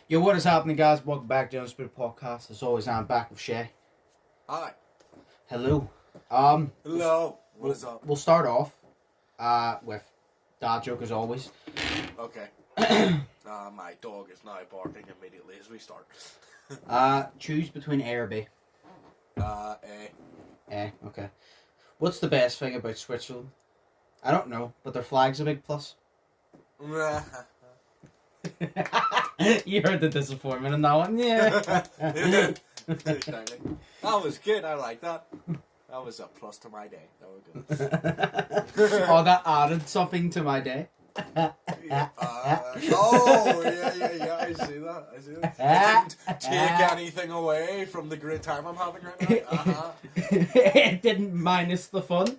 Yo, what is happening, guys? Welcome back to the Undisputed podcast. As always, I'm back with Shay. Hi. Hello. Hello. What is up? We'll start off with dad joke as always. Okay. My dog is now barking immediately as we start. Choose between A or B. A. A, okay. What's the best thing about Switzerland? I don't know, but their flag's a big plus. That You heard the disappointment in that one, yeah. was good. I like that. That was a plus to my day. That was good. Oh, that added something to my day. Yeah, yeah. I see that. It didn't take anything away from the great time I'm having right now. It didn't minus the fun.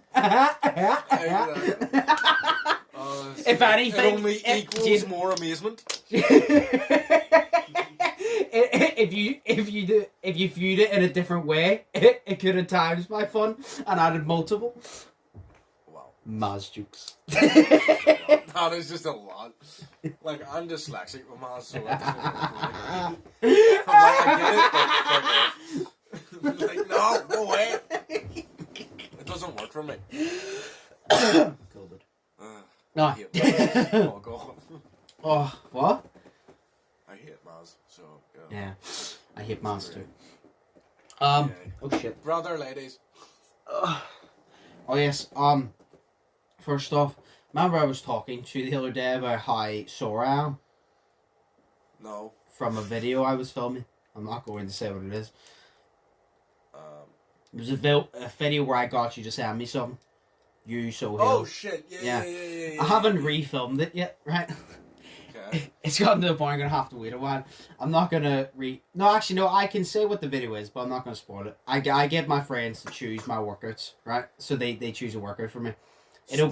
If anything, it only equals more amazement. If you viewed it in a different way, it could have times my fun and added multiple. Wow. Maz jokes. That is just a lot. Like, I'm dyslexic with Maz, so I get it, but like, no way. It doesn't work for me. COVID. No. Oh, God. Oh, what? I hate Maz, so yeah. I hate Maz too. Yeah. Oh shit. Brother, ladies. Oh yes. First off, remember I was talking to you the other day about how sore I am No. from a video I was filming. I'm not going to say what it is. It was a video where I got you to send me something. You so Oh shit! Yeah. I haven't refilmed it yet, right? Okay. It's gotten to the point I'm gonna have to wait a while. I'm not gonna No, I can say what the video is, but I'm not gonna spoil it. I get my friends to choose my workouts, right? So they choose a workout for me. It'll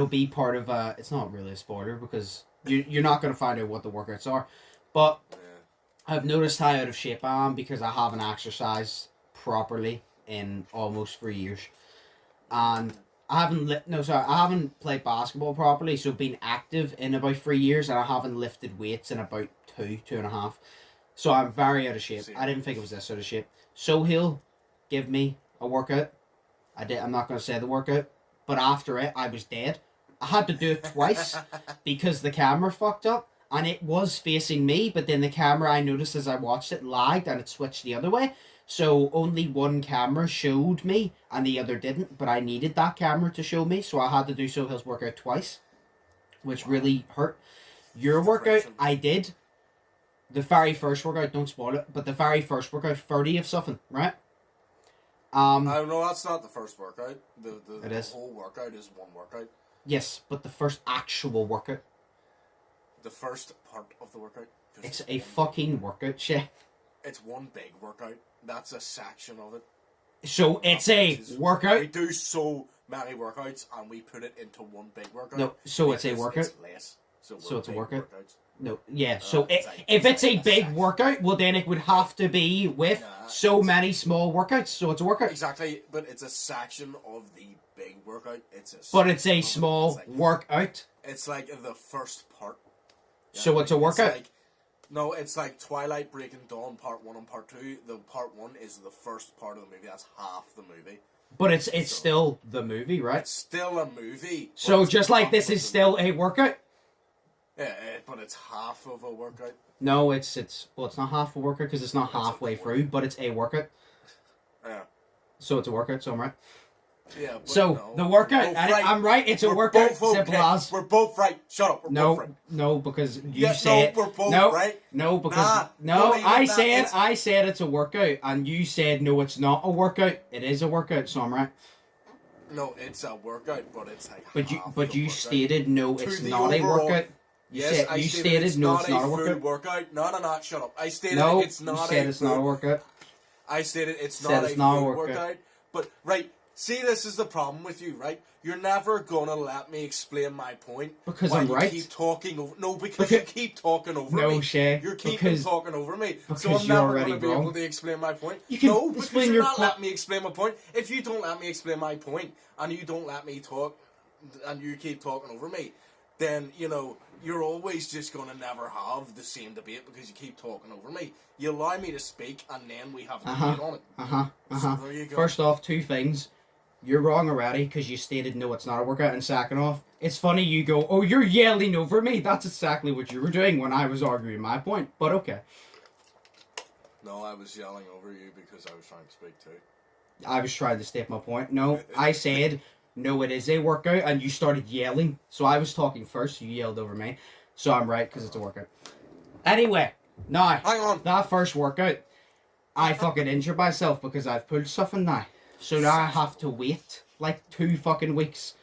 be part of it's not really a spoiler because you're not gonna find out what the workouts are, but I've noticed how out of shape I am because I haven't exercised properly in almost 3 years, and I haven't played basketball properly, so been active in about 3 years, and I haven't lifted weights in about 2.5. So I'm very out of shape. I didn't think it was this out of shape. So he'll give me a workout. I'm not going to say the workout, but after it, I was dead. I had to do it twice because the camera fucked up, and it was facing me, but then the camera, I noticed as I watched it, lagged, and it switched the other way. So only one camera showed me and the other didn't, but I needed that camera to show me, so I had to do Sohail's workout twice, which really hurt. Your workout, I did. The very first workout, don't spoil it, but the very first workout, 30 of something, right? No, that's not the first workout. It is. The whole workout is one workout. Yes, but the first actual workout. The first part of the workout. It's a fucking workout, Shay. It's one big workout. That's a section of it. So it's a workout? We do so many workouts and we put it into one big workout. No, so it's a workout? It's less. So it's a workout? Workouts. No, yeah, so if it's a big workout, well then it would have to be with so many small workouts, so it's a workout. Exactly, but it's a section of the big workout. It's a small workout. It's like the first part. Yeah, so it's a workout? No, it's like Twilight Breaking Dawn Part 1 and Part 2. The Part 1 is the first part of the movie. That's half the movie. But it's still the movie, right? It's still a movie. So just like this is still a workout? Yeah, but it's half of a workout. No, it's not half a workout because it's not halfway through, but it's a workout. Yeah. So it's a workout, so I'm right. Yeah, but so the workout, I'm right. It's a workout. Simple as. We're both right. Shut up. We're both right. No, because you say it. We're both right. No, because I said it's a workout, and you said no, it's not a workout. It is a workout, so I'm right. No, it's a workout, but it's like. But you stated no, it's not a workout. You stated no, it's not a workout. No, shut up. I stated it's not. You said it's not a workout. I stated it's not a workout. But right. See, this is the problem with you, right? You're never gonna let me explain my point because I'm right. You keep talking over. No, because you keep talking over me. No, Shay. You're keeping talking over me. So I'm never gonna be able to explain my point. No, because you're not letting me explain my point. If you don't let me explain my point and you don't let me talk, and you keep talking over me, then, you know, you're always just going to never have the same debate because you keep talking over me. You allow me to speak, and then we have a debate on it. So there you go. First off, two things. You're wrong already because you stated no, it's not a workout. And second off, it's funny you go, oh, you're yelling over me. That's exactly what you were doing when I was arguing my point. But okay. No, I was yelling over you because I was trying to speak too. I was trying to state my point. No, I said, no, it is a workout, and you started yelling. So I was talking first, you yelled over me. So I'm right because it's a workout. Anyway, now, hang on. That first workout, I fucking injured myself because I've pulled something now. So now I have to wait like 2 fucking weeks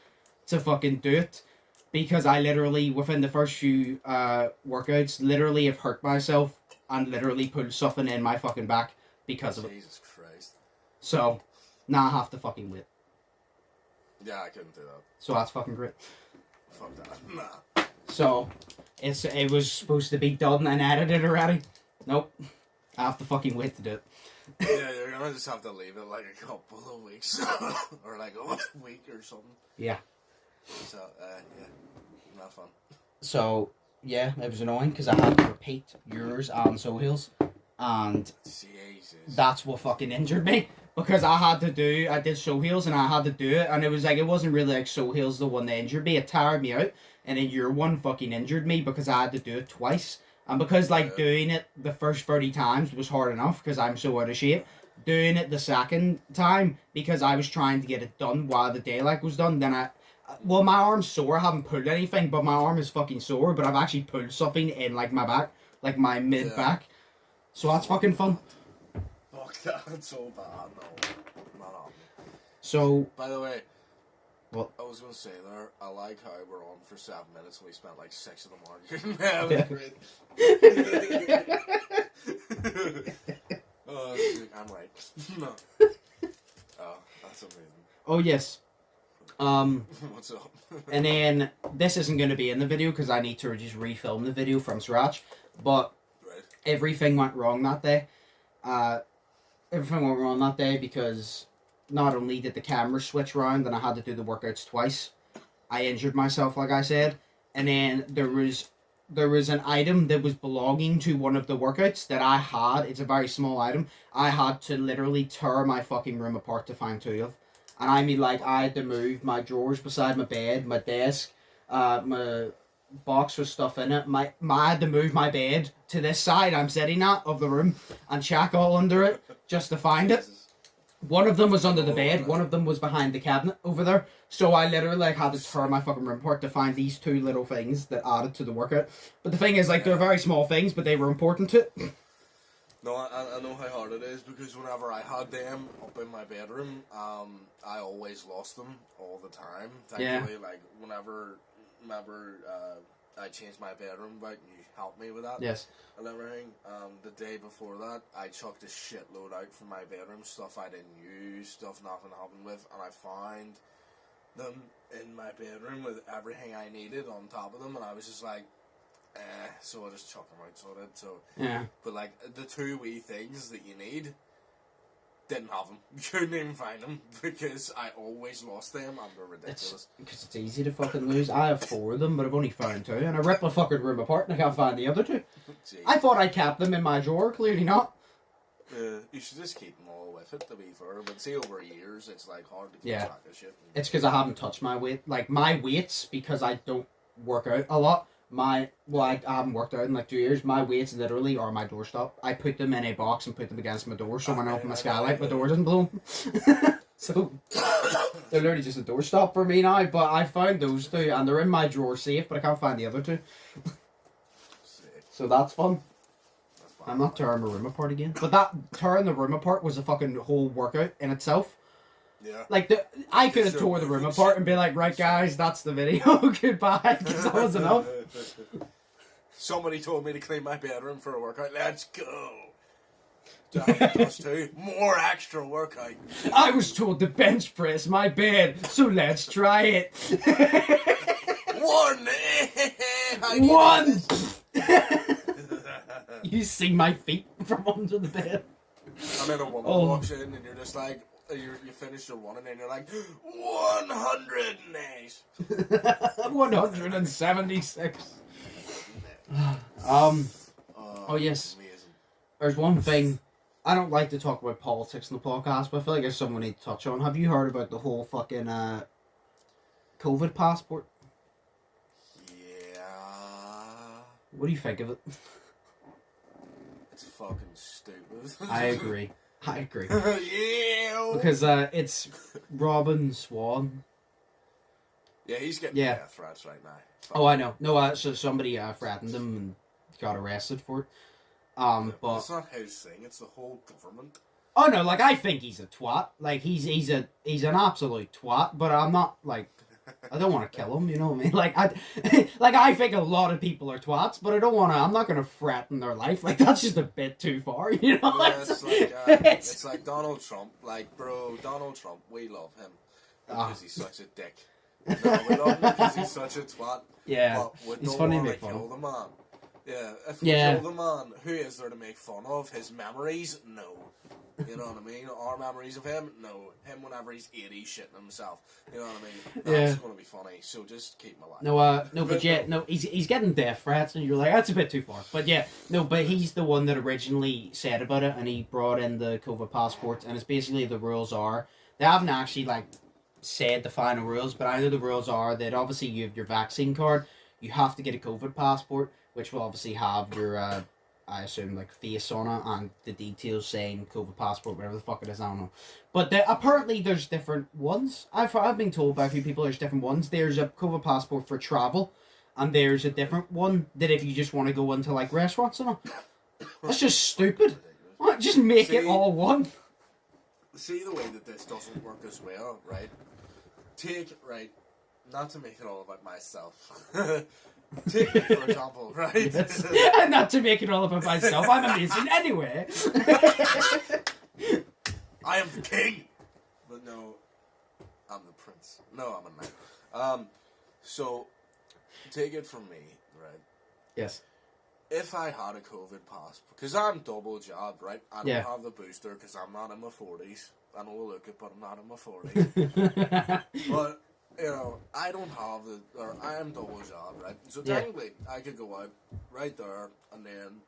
to fucking do it. Because I literally, within the first few workouts, literally have hurt myself and literally pulled something in my fucking back because of it. Jesus Christ. So, now I have to fucking wait. Yeah, I couldn't do that. So that's fucking great. Fuck that. Nah. So, it was supposed to be done and edited already. Nope. I have to fucking wait to do it. Yeah, you're gonna just have to leave it like a couple of weeks. Or like a week or something. Yeah. So, yeah. Not fun. So, yeah, it was annoying because I had to repeat yours and Sohail's. And Jesus. That's what fucking injured me. Because I did Sohail's and I had to do it. And it was like, it wasn't really like Sohail's the one that injured me. It tired me out. And then your one fucking injured me because I had to do it twice. And because, like, doing it the first 30 times was hard enough because I'm so out of shape. Doing it the second time because I was trying to get it done while the daylight was done. Then well, my arm's sore. I haven't pulled anything, but my arm is fucking sore. But I've actually pulled something in, like, my back. Like, my mid-back. So that's fucking fun. Fuck, that's so bad. No, not on me. So... By the way... What? I was going to say there, I like how we're on for 7 minutes and we spent like 6 of them arguing. That was great. Oh, shit, I'm right. No. Oh, that's amazing. Oh, yes. What's up? And then, this isn't going to be in the video because I need to just refilm the video from scratch. But everything went wrong that day. Everything went wrong that day because... Not only did the camera switch around and I had to do the workouts twice, I injured myself, like I said. And then there was an item that was belonging to one of the workouts that I had. It's a very small item. I had to literally tear my fucking room apart to find 2 of. And I mean, like, I had to move my drawers beside my bed, my desk, my box with stuff in it. I had to move my bed to this side I'm sitting at of the room and check all under it just to find it. One of them was under the bed, one of them was behind the cabinet over there. So I literally like had to tear my fucking room apart to find these 2 little things that added to the workout. But the thing is, like, they're very small things, but they were important to it. No, I know how hard it is because whenever I had them up in my bedroom, I always lost them all the time. Thankfully, like, whenever I changed my bedroom about and you helped me with that. Yes. And everything. The day before that, I chucked a shitload out from my bedroom, stuff I didn't use, stuff nothing happened with, and I found them in my bedroom with everything I needed on top of them, and I was just like, so I just chucked them out, so I did. So, yeah. But like, the 2 wee things that you need, didn't have them. Couldn't even find them because I always lost them and they're ridiculous. Because it's easy to fucking lose. I have 4 of them, but I've only found 2, and I ripped my fucking room apart and I can't find the other 2. Jeez. I thought I kept them in my drawer, clearly not. You should just keep them all with it, to be fair. But see, over years, it's like hard to keep track of shit. It's because I haven't touched my weight. Like, my weights, because I don't work out a lot, I haven't worked out in like 2 years. My weights literally are my doorstop. I put them in a box and put them against my door, so when I open my skylight, my door doesn't blow. So they're literally just a doorstop for me now. But I found those 2, and they're in my drawer safe, but I can't find the other 2. So that's fun. I'm not tearing my room apart again. But that tearing the room apart was a fucking whole workout in itself. Yeah. Like, I could have tore the room apart and be like, right guys, that's the video, goodbye, because that was enough. Somebody told me to clean my bedroom for a workout. Let's go. Plus 2. More extra workout. I was told to bench press my bed, so let's try it. 1! You see my feet from under the bed. And then a woman walks in and you're just like, You finish your one and then you're like 108. 176. Oh yes. Amazing. There's one thing. I don't like to talk about politics in the podcast, but I feel like there's something we need to touch on. Have you heard about the whole fucking COVID passport? Yeah. What do you think of it? It's fucking stupid. I agree. Yeah. Because it's Robin Swan. Yeah, he's getting death threats right now. Oh, I know. No, so somebody threatened him and got arrested for it. But it's not his thing. It's the whole government. Oh no, like I think he's a twat. Like he's an absolute twat. But I'm not like I don't want to kill him. You know what I mean? Like I think a lot of people are twats, but I don't want to. I'm not going to threaten their life. Like that's just a bit too far. You know? Yeah, it's like Donald Trump. Like, bro, Donald Trump. We love him because he's such a dick. No, we love him because he's such a twat. Yeah, but we he's don't funny to want make to fun kill of. the man. Yeah, if we kill the man, who is there to make fun of? His memories? No. You know what I mean? Our memories of him? No. Him whenever he's 80 shitting himself. You know what I mean? That's going to be funny, so just keep him alive. He's getting death threats, and you're like, that's a bit too far. But but he's the one that originally said about it, and he brought in the COVID passports, and it's basically the rules are, they haven't actually, like, said the final rules, but I know the rules are that obviously you have your vaccine card, you have to get a COVID passport, which will obviously have your, I assume, like, face on it, and the details saying COVID passport, whatever the fuck it is, I don't know. But apparently there's different ones. I've been told by a few people there's different ones. There's a COVID passport for travel, and there's a different one that if you just want to go into, like, restaurants and all. That's just stupid. Just make it all one. See the way that this doesn't work as well, right? Not to make it all about myself. Take me, for example, right? Yes. And not to make it all about myself, I'm amazing anyway. I am the king! But no, I'm the prince. No, I'm a knight. So, take it from me, right? Yes. If I had a COVID pass, because I'm double jobbed, right? I don't have the booster because I'm not in my 40s. I know I look it, but I'm not in my 40s. But, you know, I don't have I am double jobbed, right? So technically, I could go out right there and then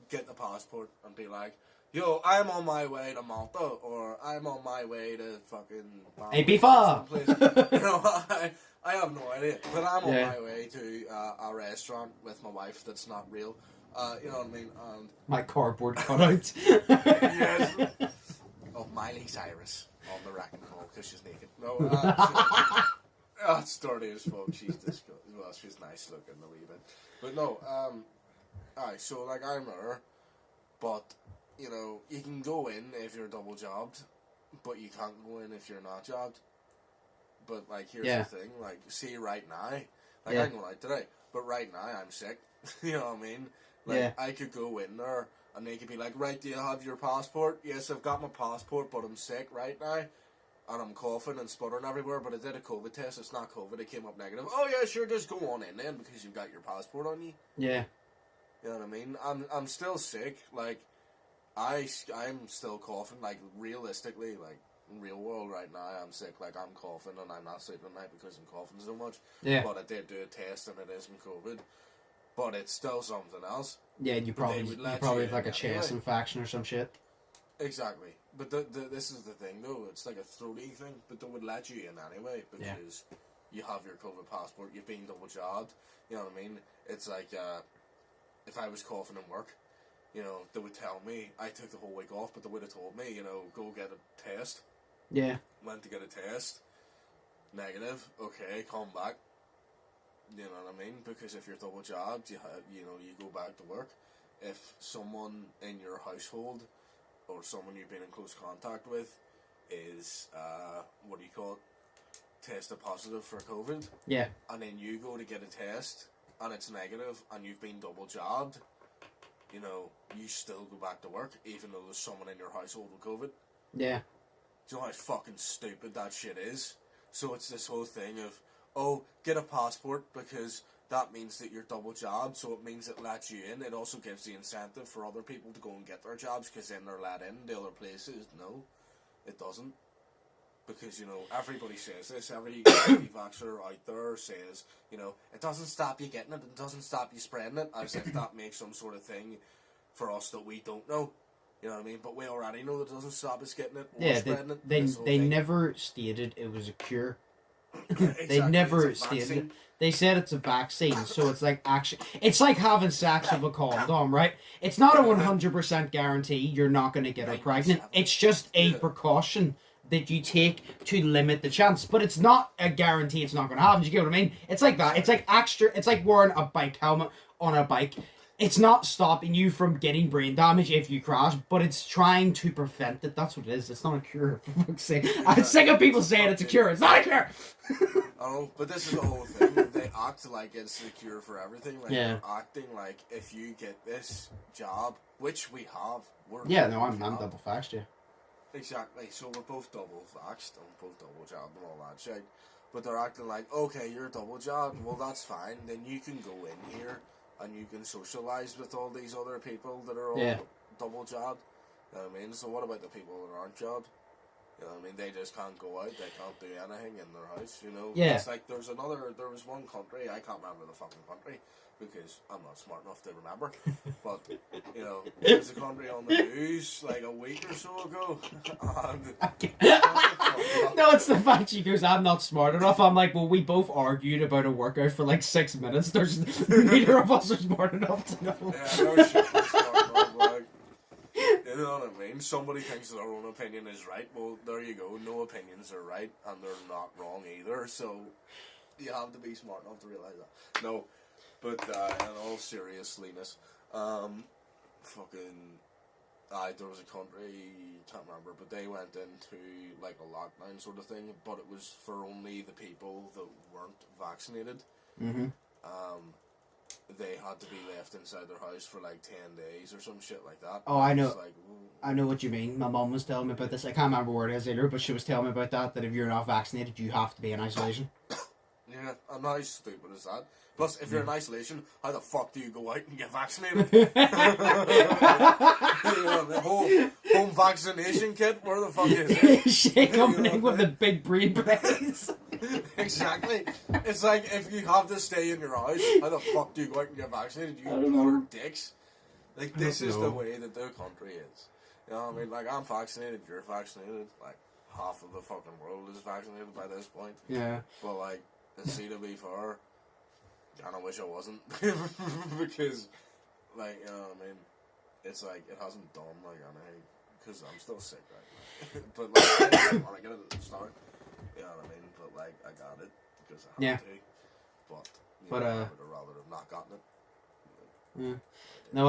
get the passport and be like, yo, I'm on my way to Malta, or I'm on my way to fucking... Ibiza! You know, I have no idea, but I'm on my way to a restaurant with my wife that's not real. You know what I mean? And my cardboard cutout. Yes. Of Miley Cyrus on the wrecking ball because she's naked. No, that's dirty as fuck. She's disgusting. Well, she's nice looking a wee bit, but no. Alright, so like I'm her, but you know you can go in if you're double jobbed, but you can't go in if you're not jobbed. But like here's the thing, like see right now, like I'm going out today, but right now I'm sick. You know what I mean? Like I could go in there and they could be like, right, do you have your passport? Yes, I've got my passport, but I'm sick right now. And I'm coughing and sputtering everywhere, but I did a COVID test. It's not COVID. It came up negative. Oh, yeah, sure, just go on in then because you've got your passport on you. Yeah. You know what I mean? I'm still sick. Like, I'm still coughing. Like, realistically, like, in real world right now, I'm sick. Like, I'm coughing and I'm not sleeping at night because I'm coughing so much. Yeah. But I did do a test and it isn't COVID. But it's still something else. Yeah, you probably have like a chest infection or some shit. Exactly. But this is the thing, though. It's like a throaty thing, but they would let you in anyway because you have your COVID passport. You've been double jobbed. You know what I mean? It's like if I was coughing in work, you know, they would tell me. I took the whole week off, but they would have told me, you know, go get a test. Yeah. Went to get a test. Negative. Okay, come back. You know what I mean? Because if you're double jobbed, you go back to work. If someone in your household or someone you've been in close contact with is, tested positive for COVID. Yeah. And then you go to get a test and it's negative and you've been double jobbed, you know, you still go back to work even though there's someone in your household with COVID. Yeah. Do you know how fucking stupid that shit is? So it's this whole thing of, oh, get a passport because that means that you're double jobbed, so it means it lets you in. It also gives the incentive for other people to go and get their jobs because then they're let in the other places. No, it doesn't. Because, you know, everybody says this, every anti-vaxxer out there says, you know, it doesn't stop you getting it, it doesn't stop you spreading it, as if that makes some sort of thing for us that we don't know. You know what I mean? But we already know that it doesn't stop us getting it or spreading it. They never stated it was a cure. Exactly, They never stated it. They said it's a vaccine, so it's like it's like having sex with a condom, right? It's not a 100% guarantee you're not going to get her pregnant. It's just a precaution that you take to limit the chance, but it's not a guarantee it's not going to happen. Do you get what I mean? It's like that. It's like it's like wearing a bike helmet on a bike. It's not stopping you from getting brain damage if you crash, but it's trying to prevent it. That's what it is. It's not a cure, for fuck's sake. I'm sick of people saying it's a cure. It's not a cure! Oh, but this is the whole thing. They act like it's the cure for everything. Like, they're acting like if you get this job, which we have, I'm double vaxxed, yeah. Exactly. So we're both double vaxxed and both double jabbed and all that shit. But they're acting like, okay, you're double jabbed. Well, that's fine. Then you can go in here and you can socialise with all these other people that are all double jabbed. You know what I mean? So what about the people that aren't jabbed? You know what I mean? They just can't go out. They can't do anything in their house, you know? Yeah. It's like there was one country, I can't remember the fucking country because I'm not smart enough to remember. But, you know, there was a country on the news like a week or so ago. No, it's the fact she goes, I'm not smart enough. I'm like, well, we both argued about a workout for like 6 minutes. There's neither of us are smart enough to know. Yeah, no shit, smart enough, like. You know what I mean? Somebody thinks their own opinion is right. Well, there you go. No opinions are right, and they're not wrong either. So you have to be smart enough to realise that. No, but in all seriousness, there was a country, can't remember, but they went into like a lockdown sort of thing, but it was for only the people that weren't vaccinated. Mm-hmm. They had to be left inside their house for like 10 days or some shit like that. Oh, I know. I know what you mean. My mum was telling me about this. I can't remember where it is either, but she was telling me about that if you're not vaccinated, you have to be in isolation. Yeah, and how stupid is that? Plus, if you're in isolation, how the fuck do you go out and get vaccinated? You know, the whole home vaccination kit, where the fuck is it? She coming in with the big breed brains. Exactly. It's like, if you have to stay in your house, how the fuck do you go out and get vaccinated? You utter dicks. Like, this is the way that the country is. You know what I mean? Like, I'm vaccinated, you're vaccinated. Like, half of the fucking world is vaccinated by this point. Yeah. But, like, to be fair, I kind of wish I wasn't. Because, like, you know what I mean? It's like, it hasn't done, like, anything. Because I'm still sick right now. But, like, I didn't want to get it at the start. You know what I mean? But, like, I got it because I had to. But I would have rather have not gotten it. Yeah. No,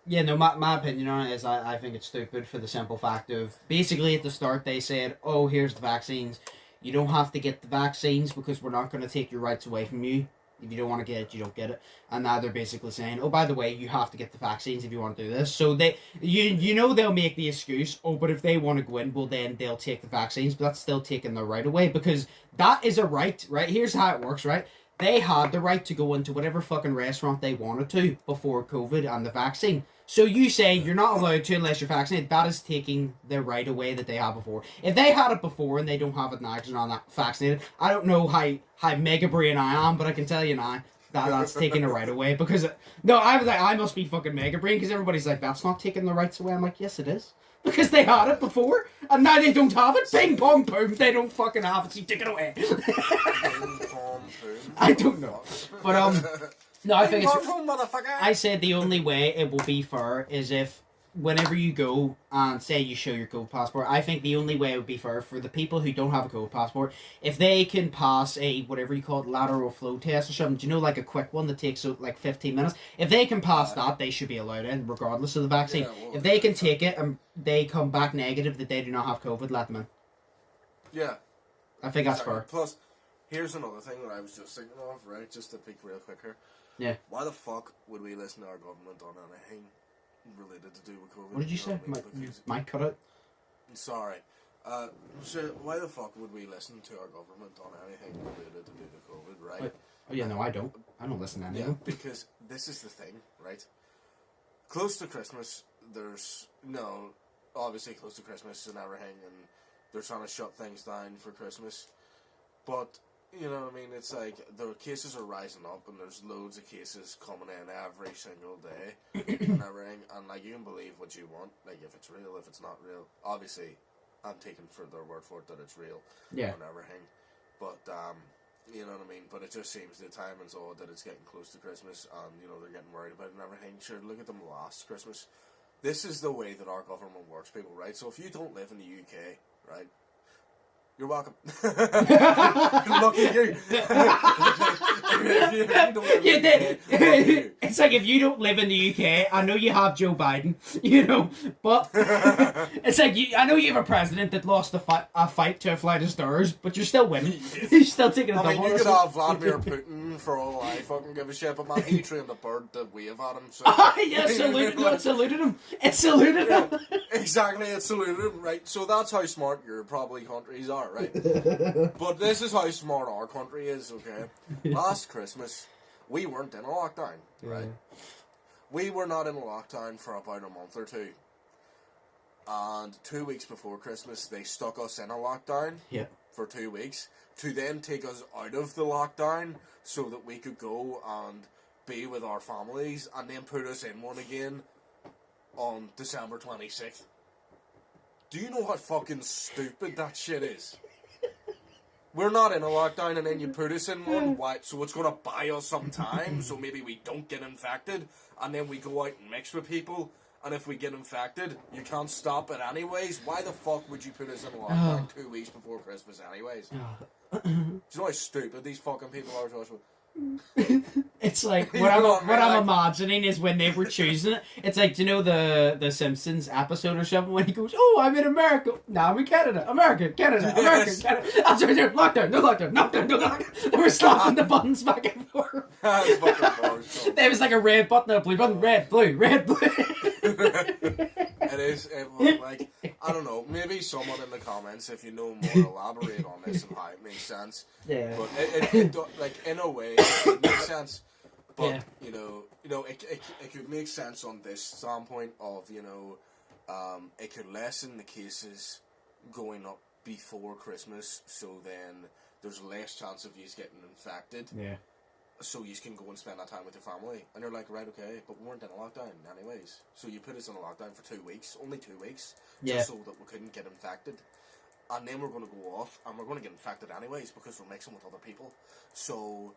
yeah, no, my opinion on it is I think it's stupid for the simple fact of, basically at the start they said, oh, here's the vaccines. You don't have to get the vaccines because we're not going to take your rights away from you. If you don't want to get it, you don't get it. And now they're basically saying, oh, by the way, you have to get the vaccines if you want to do this. So you know they'll make the excuse, oh, but if they want to go in, well, then they'll take the vaccines. But that's still taking their right away, because that is a right, right? Here's how it works, right? They had the right to go into whatever fucking restaurant they wanted to before COVID and the vaccine. So you say you're not allowed to unless you're vaccinated. That is taking their right away that they had before. If they had it before and they don't have it now because they're not vaccinated, I don't know how mega brain I am, but I can tell you now that's taking the right away. Because, I was like, I must be fucking mega brain, because everybody's like, that's not taking the rights away. I'm like, yes, it is. Because they had it before, and now they don't have it. Ping pong boom, they don't fucking have it, so you take it away. I don't know. But, no, I think I said the only way it will be fair is if, whenever you go and say you show your COVID passport, I think the only way it would be fair for the people who don't have a COVID passport, if they can pass a, whatever you call it, lateral flow test or something, do you know, like a quick one that takes like 15 minutes? If they can pass that, they should be allowed in, regardless of the vaccine. Yeah, well, if they can take it and they come back negative that they do not have COVID, let them in. Yeah. I think that's fair. Plus, here's another thing that I was just thinking of, right? Just to peek real quick here. Yeah. Why the fuck would we listen to our government on anything related to do with COVID? What did you say? Might cut it. Sorry. So why the fuck would we listen to our government on anything related to do with COVID, right? Oh yeah, no, I don't. I don't listen to anything. Yeah, because this is the thing, right? Close to Christmas, obviously close to Christmas and everything, and they're trying to shut things down for Christmas. But, you know what I mean, it's like, the cases are rising up, and there's loads of cases coming in every single day, and everything, and, like, you can believe what you want, like, if it's real, if it's not real. Obviously, I'm taking for their word for it that it's real, Yeah. and everything. But, you know what I mean? But it just seems the timing's odd that it's getting close to Christmas, and, you know, they're getting worried about it and everything. Sure, look at them last Christmas. This is the way that our government works, people, right? So if you don't live in the UK, right, you're welcome. Lucky you. You did. It's like if you don't live in the UK, I know you have Joe Biden, you know, but it's like I know you have a president that lost a fight to a flight of stairs, but you're still winning. You're still taking a double. I mean, you could have Vladimir Putin for all I fucking give a shit, but man, he trained a bird to wave at him. So. Yeah, it saluted him. It saluted him. Exactly, it saluted him, right? So that's how smart your probably countries are, right? But this is how smart our country is, okay? Last Christmas, we weren't in a lockdown, right? We were not in a lockdown for about a month or two. And 2 weeks before Christmas, they stuck us in a lockdown for 2 weeks to then take us out of the lockdown so that we could go and be with our families and then put us in one again on December 26th. Do you know how fucking stupid that shit is? We're not in a lockdown and then you put us in one. Why? So it's going to buy us some time so maybe we don't get infected and then we go out and mix with people. And if we get infected, you can't stop it anyways. Why the fuck would you put us in a lockdown 2 weeks before Christmas anyways? Do you know how stupid these fucking people are, Joshua? It's like what I'm imagining is when they were choosing it. It's like, do you know the Simpsons episode or something when he goes, "Oh, I'm in America. Now I'm in Canada. America, Canada, America, Canada." That's what they're lockdown, no lockdown, lockdown, no lockdown. They were slapping the buttons back and forth. There was like a red button, a blue button, red, blue, red, blue. It is, like, I don't know, maybe someone in the comments, if you know more, elaborate on this and how it makes sense. Yeah. But it like, in a way, it makes sense. But, you know, it could make sense on this standpoint of, you know, it could lessen the cases going up before Christmas, so then there's less chance of you getting infected. Yeah. So you can go and spend that time with your family. And you're like, right, okay, but we weren't in a lockdown anyways. So you put us in a lockdown for 2 weeks, only 2 weeks, just so that we couldn't get infected. And then we're going to go off, and we're going to get infected anyways because we're mixing with other people. So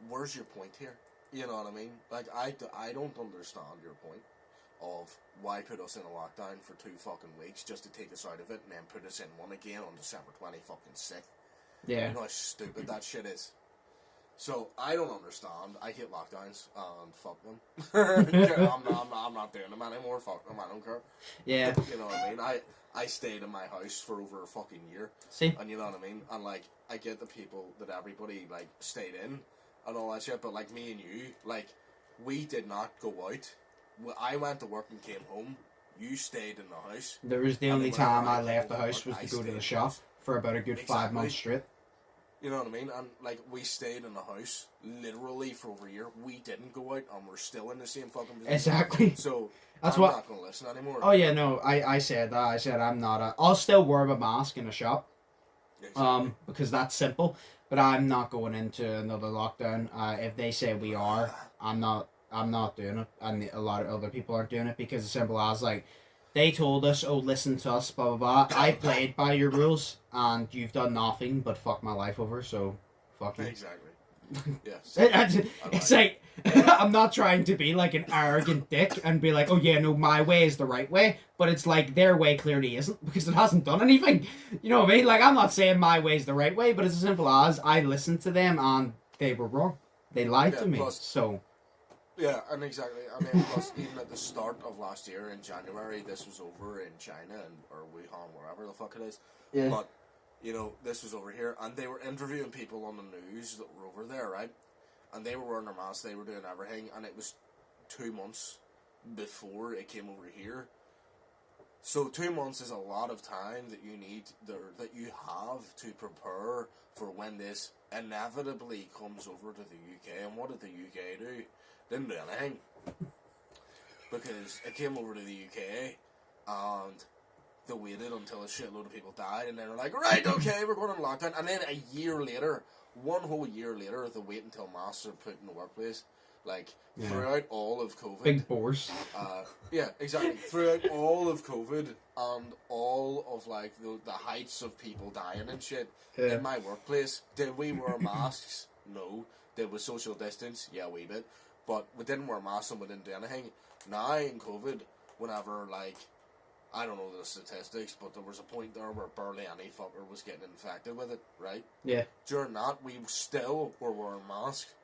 where's your point here? You know what I mean? Like, I don't understand your point of why put us in a lockdown for 2 fucking weeks just to take us out of it and then put us in one again on December 26th. Yeah. You know how stupid that shit is? So, I don't understand. I hate lockdowns, and fuck them. I'm not doing them anymore. Fuck them. I don't care. Yeah. You know what I mean? I stayed in my house for over a fucking year. See? And you know what I mean? And, like, I get the people that everybody, like, stayed in and all that shit, but, like, me and you, like, we did not go out. I went to work and came home. You stayed in the house. There was the only time I left the house was to go to the shop for about a good 5 months straight. You know what I mean? And, like, we stayed in the house literally for over a year. We didn't go out, and we're still in the same fucking position. Exactly. So, I'm not going to listen anymore. Oh, yeah, no, I said that. I said I'm not I'll still wear my mask in a shop. Exactly. Because that's simple. But I'm not going into another lockdown. If they say we are, I'm not doing it. And a lot of other people aren't doing it because it's simple as, like, they told us, oh, listen to us, blah, blah, blah. I played by your rules, and you've done nothing but fuck my life over, so fuck you. Exactly. Yes. It's like, I'm not trying to be like an arrogant dick and be like, oh yeah, no, my way is the right way, but it's like their way clearly isn't because it hasn't done anything. You know what I mean? Like, I'm not saying my way is the right way, but it's as simple as I listened to them and they were wrong. They lied to me, so... Yeah, and exactly. I mean, plus, even at the start of last year in January, this was over in China or Wuhan, wherever the fuck it is. Yeah. But, you know, this was over here, and they were interviewing people on the news that were over there, right? And they were wearing their masks, they were doing everything, and it was 2 months before it came over here. So 2 months is a lot of time that you need, that you have to prepare for when this inevitably comes over to the UK. And what did the UK do? Didn't do anything. Because it came over to the UK, and they waited until a shitload of people died, and then they're like, right, okay, we're going on lockdown. And then a year later, one whole year later, they wait until masks are put in the workplace. Like, throughout all of COVID... Big bores. Yeah, exactly. Throughout all of COVID and all of, like, the heights of people dying and shit, in my workplace, did we wear masks? No. Did we social distance? Yeah, a wee bit. But we didn't wear masks and we didn't do anything. Now, in COVID, whenever, like... I don't know the statistics, but there was a point there where barely any fucker was getting infected with it, right? Yeah. During that, we still were wearing masks.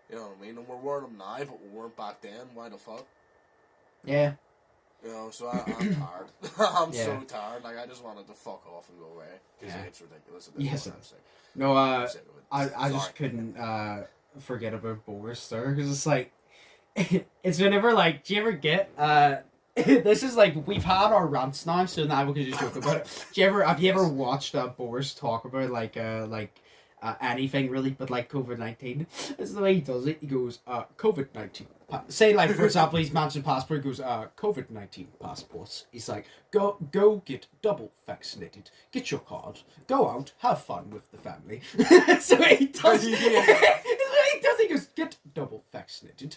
You know what I mean? And we're wearing them now, but we weren't back then. Why the fuck? Yeah. You know, so I'm tired. I'm so tired. Like, I just wanted to fuck off and go away. Because it's ridiculous. Yes. No, I just couldn't forget about Boris there. Because it's like, it's whenever, like, do you ever get, this is like, we've had our rants now, so now we can just joke about it. Have you ever watched Boris talk about, like, anything really, but like COVID-19. This is the way he does it. He goes, COVID-19. Say, like, for example, he's mentioned passport. He goes, COVID-19 passports. He's like, go get double vaccinated. Get your card. Go out. Have fun with the family. So he does. He goes, get double vaccinated.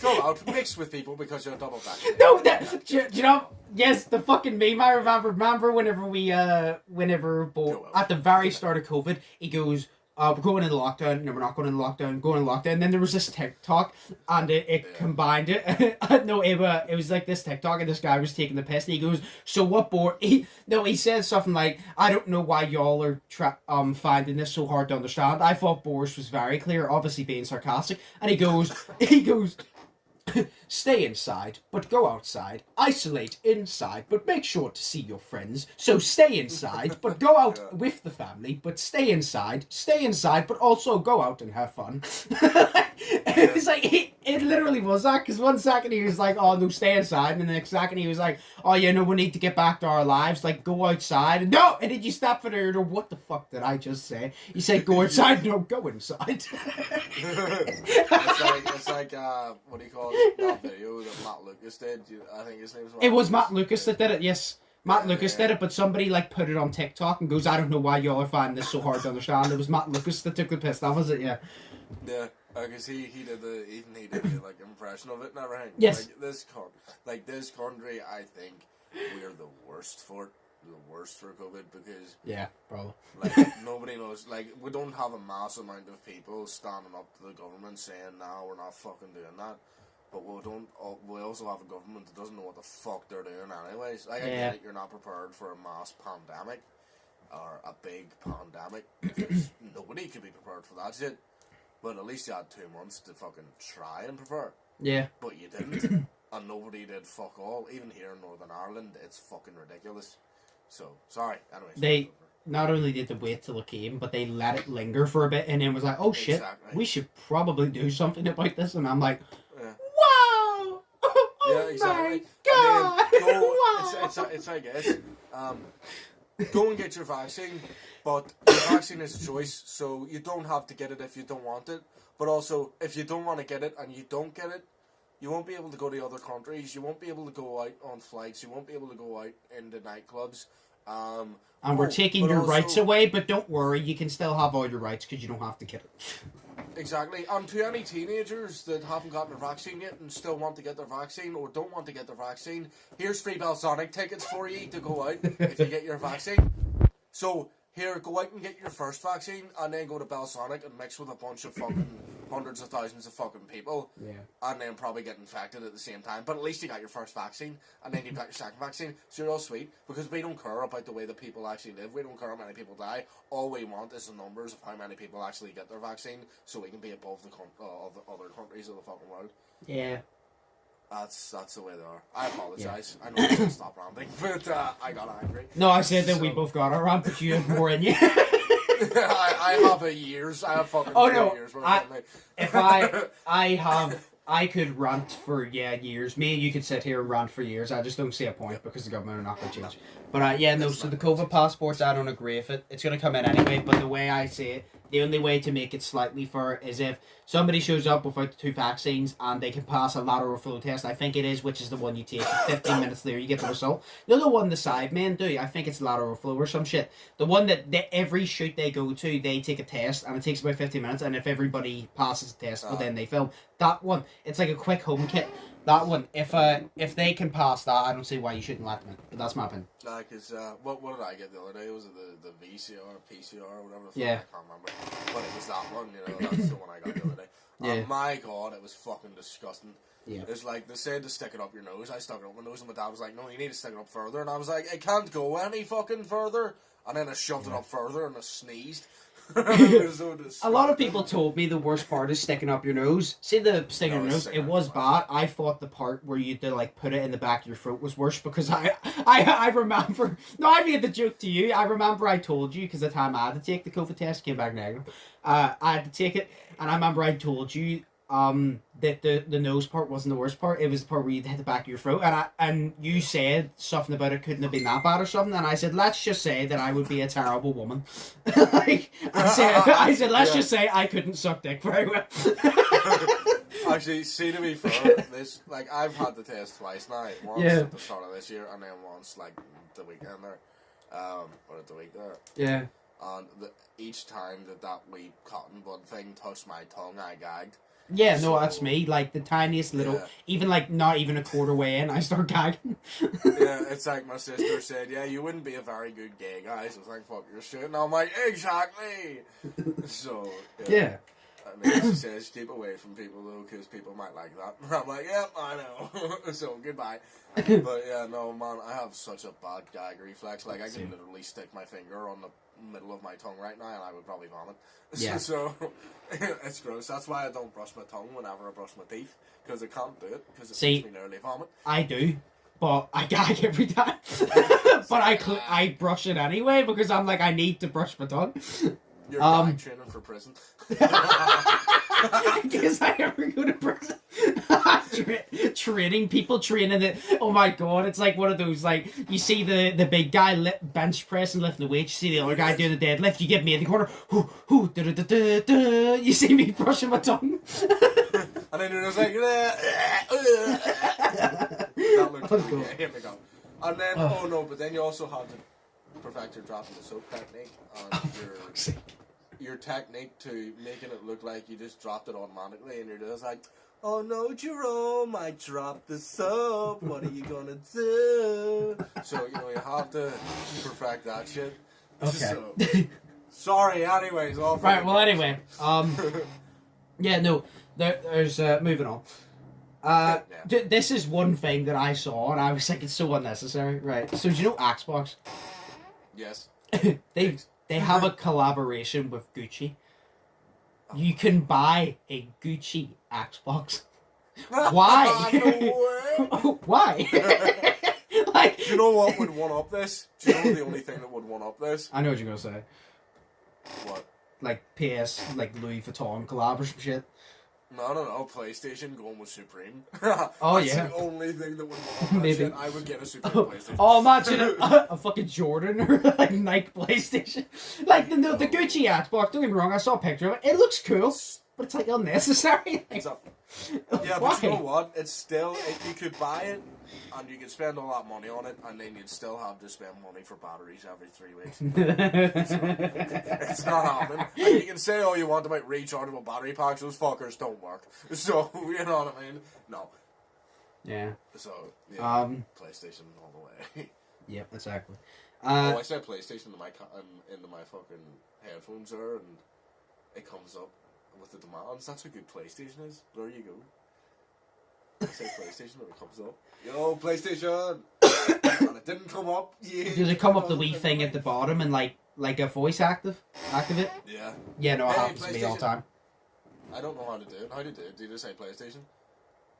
Go out, mix with people because you're double vaccinated. No, you know, yes, the fucking meme I remember whenever we, at the very start of COVID, he goes, we're going into lockdown. No, we're not going into lockdown. Going into lockdown. And then there was this TikTok, and it combined it. No, it was like this TikTok, and this guy was taking the piss, and he goes, "So what, Boris?" He said something like, "I don't know why y'all are finding this so hard to understand. I thought Boris was very clear, obviously being sarcastic." And he goes, "Stay inside, but go outside. Isolate inside, but make sure to see your friends. So stay inside, but go out with the family, but stay inside, but also go out and have fun." It was like, it literally was that, because one second he was like, "Oh no, stay inside," and the next second he was like, "Oh yeah, no, we need to get back to our lives, like go outside." And no, and then you stop for there, what the fuck did I just say? You said go outside, no, go inside. It's like what do you call it? That video that Matt Lucas did. I think his name was. It was Matt Lucas that did it. Yes, Matt Lucas did it, but somebody like put it on TikTok and goes, "I don't know why y'all are finding this so hard to understand." It was Matt Lucas that took the piss. That was it. Yeah. Yeah. Because he did the like impression of it and everything. Yes. Like this country, I think we're the worst for COVID because probably like nobody knows. Like we don't have a mass amount of people standing up to the government saying, "No, we're not fucking doing that." But we also have a government that doesn't know what the fuck they're doing anyways. Like I get it, you're not prepared for a mass pandemic or a big pandemic because nobody could be prepared for that shit. But at least you had 2 months to fucking try and prepare. Yeah. But you didn't. And nobody did fuck all. Even here in Northern Ireland, it's fucking ridiculous. So, sorry. Anyways. They not only did they wait till it came, but they let it linger for a bit and then was like, "Oh shit, we should probably do something about this." And I'm like, wow! Oh exactly. My God! Wow! It's I guess, go and get your vaccine. But the vaccine is a choice, so you don't have to get it if you don't want it. But also, if you don't want to get it and you don't get it, you won't be able to go to other countries. You won't be able to go out on flights. You won't be able to go out into nightclubs. And we're taking your rights away, but don't worry, you can still have all your rights because you don't have to get it. Exactly. And to any teenagers that haven't gotten their vaccine yet and still want to get their vaccine or don't want to get their vaccine, here's free Balsonic tickets for you to go out if you get your vaccine. So... Here, go out and get your first vaccine, and then go to Balsonic and mix with a bunch of fucking hundreds of thousands of fucking people, and then probably get infected at the same time. But at least you got your first vaccine, and then you've got your second vaccine, so you're all sweet, because we don't care about the way that people actually live. We don't care how many people die. All we want is the numbers of how many people actually get their vaccine, so we can be above the other countries of the fucking world. Yeah. That's the way they are. I apologise. I know I should stop ranting, but I got angry. No, I said that we both got our rant, but you had more in you. I have fucking 2 years worth I could rant for years. Me and you could sit here and rant for years. I just don't see a point because the government are not going to change. But so the COVID passports, I don't agree with it. It's going to come in anyway, but the way I see it, the only way to make it slightly fair is if somebody shows up without the 2 vaccines and they can pass a lateral flow test. I think it is, which is the one you take. 15 minutes later, you get the result. The other one the Sidemen do, I think it's lateral flow or some shit. The one that every shoot they go to, they take a test and it takes about 15 minutes. And if everybody passes the test, well, then they film. That one, it's like a quick home kit. That one, if they can pass that, I don't see why you shouldn't let them in. But that's my opinion. Nah, because what did I get the other day? Was it the VCR, PCR, or whatever the fuck? Yeah. I can't remember. But it was that one, you know, that's the one I got the other day. Yeah. And my God, it was fucking disgusting. Yeah. It's like, they said to stick it up your nose. I stuck it up my nose, and my dad was like, no, you need to stick it up further. And I was like, it can't go any fucking further. And then I shoved it up further, and I sneezed. A lot of people told me the worst part is sticking up your nose. See the sticking your nose? It was bad. I thought the part where you did like put it in the back of your throat was worse because I remember. No, I made the joke to you. I remember I told you because the time I had to take the COVID test came back negative. I had to take it, and I remember I told you that the nose part wasn't the worst part. It was the part where you hit the back of your throat, and you said something about it couldn't have been that bad or something, and I said let's just say that I would be a terrible woman. Like I said let's just say I couldn't suck dick very well. Actually, see, to be fair, this, like, I've had the test twice now. Once at the start of this year, and then once, like, the weekend there. Or at the week there. Yeah. And each time that wee cotton bud thing touched my tongue, I gagged. Yeah, no, that's me. Like, the tiniest little, even, like, not even a quarter way in, I start gagging. Yeah, it's like my sister said, yeah, you wouldn't be a very good gay guy, so it's like, fuck your shit. And I'm like, exactly! So, yeah. And then she says, keep away from people, though, because people might like that. And I'm like, yep, I know. So, goodbye. But, yeah, no, man, I have such a bad gag reflex. Like, I can literally stick my finger on the middle of my tongue right now, and I would probably vomit. Yeah. So, it's gross. That's why I don't brush my tongue whenever I brush my teeth, because I can't do it, because it makes me nearly vomit. I do, but I gag every time. But I brush it anyway, because I'm like, I need to brush my tongue. You're gag training for prison. I guess I ever go to prison. Training people, training it. Oh my god, it's like one of those, like, you see the big guy bench press and lifting the weight, you see the other guy doing the deadlift, you get me in the corner, you see me brushing my tongue. And then you're just like, that looks cool. Yeah, here we go. And then, but then you also have to perfect your dropping the soap technique, and your technique to making it look like you just dropped it automatically, and you're just like, oh no, Jerome, I dropped the soap, what are you gonna do? So, you know, you have to perfect that shit. Okay. So, sorry, anyways. Right, well, anyway, yeah, no, there's, moving on. This is one thing that I saw, and I was like, it's so unnecessary, right? So, do you know Xbox? Yes. They have a collaboration with Gucci. You can buy a Gucci Xbox. Why? No way. Why? Like, do you know what would one up this? Do you know the only thing that would one up this? I know what you're gonna say. What? Like PS, like Louis Vuitton collab or some shit. No. PlayStation going with Supreme. Oh, That's yeah. the only thing that would want that Maybe. shit. I would get a Supreme PlayStation. Oh, imagine a fucking Jordan or like Nike PlayStation. Like the Gucci Xbox, don't get me wrong, I saw a picture of it. It looks cool, but it's like unnecessary. Like, yeah, why? but you know what? It's still, you could buy it, and you could spend a lot of money on it, and then you'd still have to spend money for batteries every 3 weeks. It's not happening. And you can say all you want about rechargeable battery packs, those fuckers don't work. So, you know what I mean? No. Yeah. So, yeah, PlayStation all the way. Yep, exactly. I said PlayStation into my fucking headphones there, and it comes up with the demands. That's how good PlayStation is. There you go. I say PlayStation and it comes up. Yo, PlayStation! And it didn't come up. Yeah. Does it come up the wee thing at the bottom and like a voice activate? Yeah. Yeah, no, it Hey, happens to me all the time. I don't know how to do it. How do you do it? Do you just say PlayStation?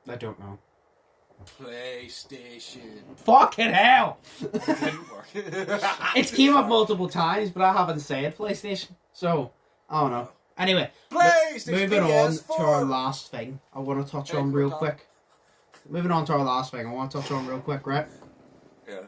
I don't know. PlayStation. Fucking hell! It didn't work. It's came up multiple times, but I haven't said PlayStation. So, I don't know. Anyway, moving on to our last thing I want to touch on real quick. Moving on to our last thing I want to touch on real quick, right? Yeah.